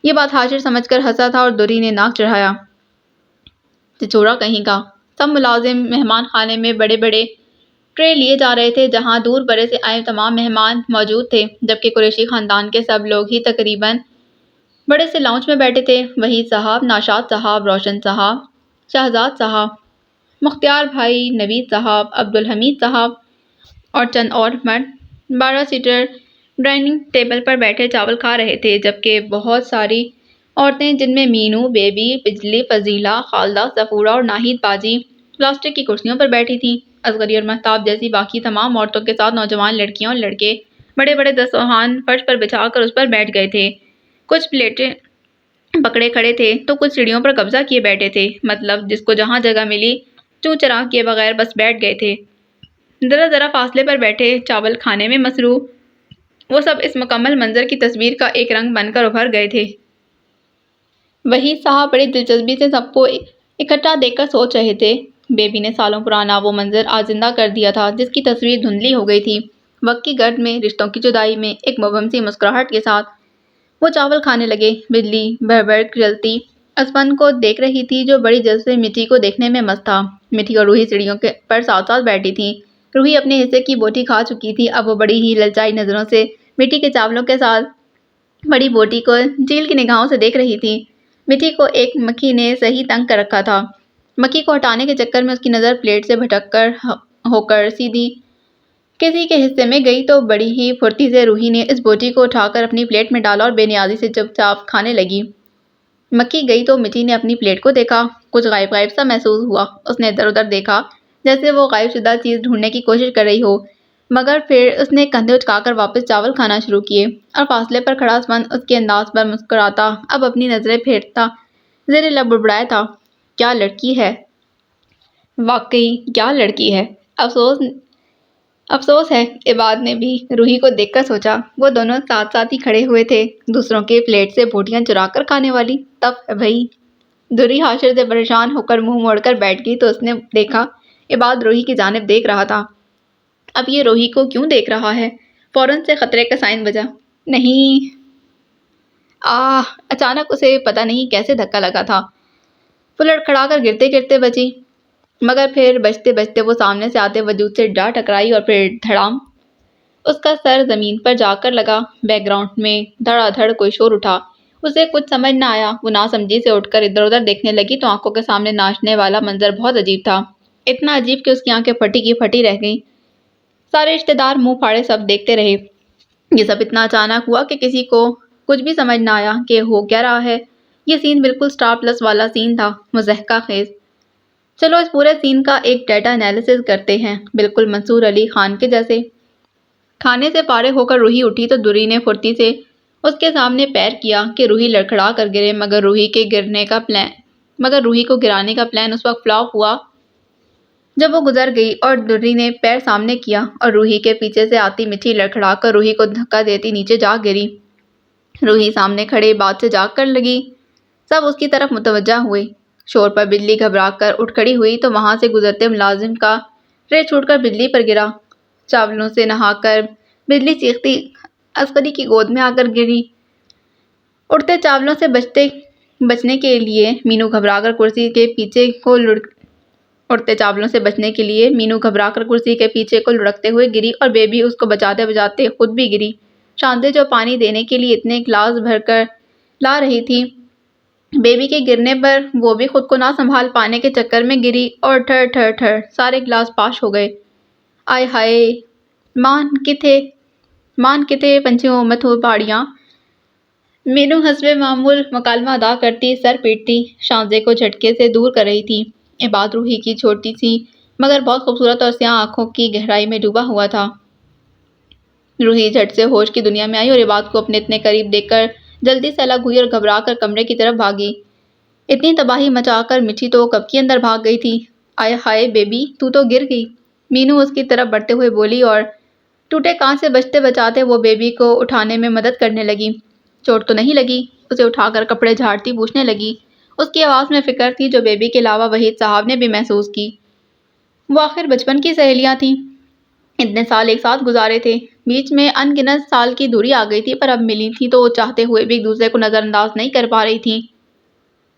یہ بات حاشر سمجھ کر ہنسا تھا اور دوری نے ناک چڑھایا۔ چچورا کہیں کا۔ سب ملازم مہمان خانے میں بڑے بڑے ٹرے لیے جا رہے تھے جہاں دور برے سے آئے تمام مہمان موجود تھے، جبکہ قریشی خاندان کے سب لوگ ہی تقریباً بڑے سے لاؤنج میں بیٹھے تھے۔ وحید صاحب، ناشاد صاحب، روشن صاحب، شہزاد صاحب، مختار بھائی، نوید صاحب، عبدالحمید صاحب اور چند اور مرد 12 سیٹر ڈائننگ ٹیبل پر بیٹھے چاول کھا رہے تھے، جبکہ بہت ساری عورتیں، جن میں مینو، بیبی، بجلی، فضیلہ، خالدہ، صفورہ اور ناہید باجی، پلاسٹک کی کرسیوں پر بیٹھی تھیں۔ اصغری اور مہتاب جیسی باقی تمام عورتوں کے ساتھ نوجوان لڑکیاں اور لڑکے بڑے بڑے دسترخوان فرش پر بچھا کر اس پر بیٹھ گئے تھے۔ کچھ پلیٹیں پکڑے کھڑے تھے تو کچھ سیڑھیوں پر قبضہ کیے بیٹھے تھے، مطلب جس کو جہاں جگہ ملی چوں چراغ کیے بغیر بس بیٹھ گئے تھے۔ ذرا ذرا فاصلے پر بیٹھے چاول کھانے میں مصروف وہ سب اس مکمل منظر کی تصویر کا ایک رنگ بن کر ابھر گئے تھے۔ وحید صاحب بڑی دلچسپی سے سب کو اکٹھا دیکھ کر سوچ رہے تھے۔ بیبی نے سالوں پرانا وہ منظر آج زندہ کر دیا تھا جس کی تصویر دھندلی ہو گئی تھی۔ وقت کی گرد میں، رشتوں کی جدائی میں، ایک مبہم سی مسکراہٹ کے ساتھ وہ چاول کھانے لگے۔ بجلی بھڑ جلتی اسپن کو دیکھ رہی تھی جو بڑی جلد سے مٹی کو دیکھنے میں مست تھا۔ مٹی اور روحی سیڑھیوں پر ساتھ ساتھ بیٹھی تھیں۔ روحی اپنے حصے کی بوٹی کھا چکی تھی، اب وہ بڑی ہی للچائی نظروں سے مٹی کے چاولوں کے ساتھ بڑی بوٹی کو جھیل کی نگاہوں سے دیکھ رہی تھی۔ مٹی کو ایک مکھی نے صحیح تنگ کر رکھا تھا۔ مکھی کو ہٹانے کے چکر میں اس کی نظر پلیٹ سے بھٹک کر ہو کر سیدھی کسی کے حصے میں گئی تو بڑی ہی پھرتی سے روحی نے اس بوٹی کو اٹھا کر اپنی پلیٹ میں ڈالا اور بے نیازی سے چپ چاپ کھانے لگی۔ مکھی گئی تو مٹی نے اپنی پلیٹ کو دیکھا، کچھ غائب غائب سا محسوس ہوا۔ اس نے ادھر ادھر دیکھا جیسے وہ غائب شدہ چیز ڈھونڈنے کی کوشش کر رہی ہو، مگر پھر اس نے کندھے اچکا کر واپس چاول کھانا شروع کیے اور فاصلے پر کھڑا اسپن اس کے انداز پر مسکراتا، اب اپنی نظریں پھیرتا زیر لب بڑبڑایا تھا۔ کیا لڑکی ہے! واقعی کیا لڑکی ہے! افسوس ہے، عباد نے بھی روحی کو دیکھ کر سوچا۔ وہ دونوں ساتھ ساتھ ہی کھڑے ہوئے تھے، دوسروں کے پلیٹ سے بوٹیاں چرا کر کھانے والی۔ تف ہے بھئی! دھری حاشر سے پریشان ہو کر منہ موڑ کر بیٹھ گئی تو اس نے دیکھا عباد روحی کی جانب دیکھ رہا تھا۔ اب یہ روحی کو کیوں دیکھ رہا ہے؟ فوراً سے خطرے کا سائن بجا۔ نہیں! اچانک اسے پتہ نہیں کیسے دھکا لگا تھا۔ وہ لڑکھڑا کر گرتے گرتے بچی، مگر پھر بچتے بچتے وہ سامنے سے آتے وجود سے جا ٹکرائی اور پھر دھڑام اس کا سر زمین پر جا کر لگا۔ بیک گراؤنڈ میں دھڑا دھڑ کوئی شور اٹھا۔ اسے کچھ سمجھ نہ آیا۔ وہ ناسمجھی سے اٹھ کر ادھر ادھر دیکھنے لگی تو آنکھوں کے سامنے ناچنے والا منظر بہت عجیب تھا، اتنا عجیب کہ اس کی آنکھیں پھٹی کی پھٹی رہ گئیں۔ سارے رشتے دار منہ پھاڑے سب دیکھتے رہے۔ یہ سب اتنا اچانک ہوا کہ کسی کو کچھ بھی سمجھ نہ آیا کہ ہو کیا رہا ہے۔ یہ سین بالکل سٹار پلس والا سین تھا، مضحکہ خیز۔ چلو اس پورے سین کا ایک ڈیٹا انالیسس کرتے ہیں، بالکل منصور علی خان کے جیسے۔ کھانے سے فارغ ہو کر روحی اٹھی تو دھری نے پھرتی سے اس کے سامنے پیر کیا کہ روحی لڑکھڑا کر گرے، مگر روحی کو گرانے کا پلان اس وقت فلاپ ہوا جب وہ گزر گئی اور دھری نے پیر سامنے کیا اور روحی کے پیچھے سے آتی مٹی لڑکھڑا کر روحی کو دھکا دیتی نیچے جا گری۔ روحی سامنے کھڑے عباد سے جاگ کر لگی۔ سب اس کی طرف متوجہ ہوئے۔ شور پر بجلی گھبرا کر اٹھ کھڑی ہوئی تو وہاں سے گزرتے ملازم کا ٹرے چھوٹ کر بجلی پر گرا۔ چاولوں سے نہا کر بجلی چیختی اصغری کی گود میں آ کر گری۔ اڑتے چاولوں سے بچنے کے لیے مینو گھبرا کر کرسی کے پیچھے کو لڑکتے ہوئے گری اور بیبی اس کو بچاتے بچاتے خود بھی گری۔ شاندے جو پانی دینے کے لیے اتنے گلاس بھر کر لا رہی تھی، بیبی کے گرنے پر وہ بھی خود کو نہ سنبھال پانے کے چکر میں گری اور ٹھر ٹھر ٹھر سارے گلاس پاش ہو گئے۔ آئے ہائے! مان کتے پنچھیوں مت ہو پہاڑیاں! مینو حسب معمول مکالمہ ادا کرتی، سر پیٹتی شاندے کو جھٹکے سے دور کر رہی تھی۔ عباد روحی کی چھوٹی سی مگر بہت خوبصورت اور سیاہ آنکھوں کی گہرائی میں ڈوبا ہوا تھا۔ روحی جھٹ سے ہوش کی دنیا میں آئی اور عباد کو اپنے اتنے قریب دیکھ کر جلدی سے الگ ہوئی اور گھبرا کر کمرے کی طرف بھاگی۔ اتنی تباہی مچا کر مٹی تو کب کی اندر بھاگ گئی تھی۔ آئے ہائے بیبی، تو گر گئی! مینو اس کی طرف بڑھتے ہوئے بولی اور ٹوٹے کان سے بچتے بچاتے وہ بیبی کو اٹھانے میں مدد کرنے لگی۔ چوٹ تو نہیں لگی؟ اسے اٹھا کر کپڑے جھاڑتی پوچھنے لگی۔ اس کی آواز میں فکر تھی جو بیبی کے علاوہ وحید صاحب نے بھی محسوس کی۔ وہ آخر بچپن کی سہیلیاں تھیں، اتنے سال ایک ساتھ گزارے تھے، بیچ میں ان گنت سال کی دوری آ گئی تھی، پر اب ملی تھی تو وہ چاہتے ہوئے بھی ایک دوسرے کو نظر انداز نہیں کر پا رہی تھیں۔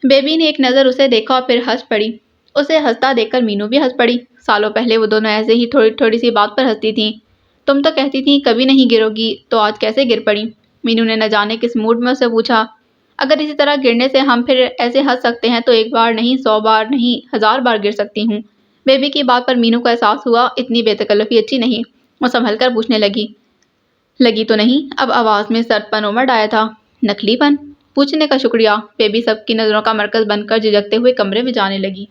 بیبی نے ایک نظر اسے دیکھا اور پھر ہنس پڑی۔ اسے ہنستا دیکھ کر مینو بھی ہنس پڑی۔ سالوں پہلے وہ دونوں ایسے ہی تھوڑی تھوڑی سی بات پر ہنستی تھیں۔ تم تو کہتی تھی کبھی نہیں گرو گی، تو آج کیسے گر پڑی؟ مینو نے نہ جانے کس موڈ میں اسے پوچھا۔ اگر اسی طرح گرنے سے ہم پھر ایسے ہنس سکتے ہیں تو ایک بار نہیں، 100 بار نہیں، 1000 بار گر سکتی ہوں۔ بیبی کی بات پر مینو کو احساس ہوا اتنی بے تکلفی اچھی نہیں۔ وہ سنبھل کر پوچھنے لگی تو نہیں؟ اب آواز میں سرد پن امڑ آیا تھا۔ نقلی پن؟ پوچھنے کا شکریہ۔ بیبی سب کی نظروں کا مرکز بن کر جھجکتے ہوئے کمرے میں جانے لگی۔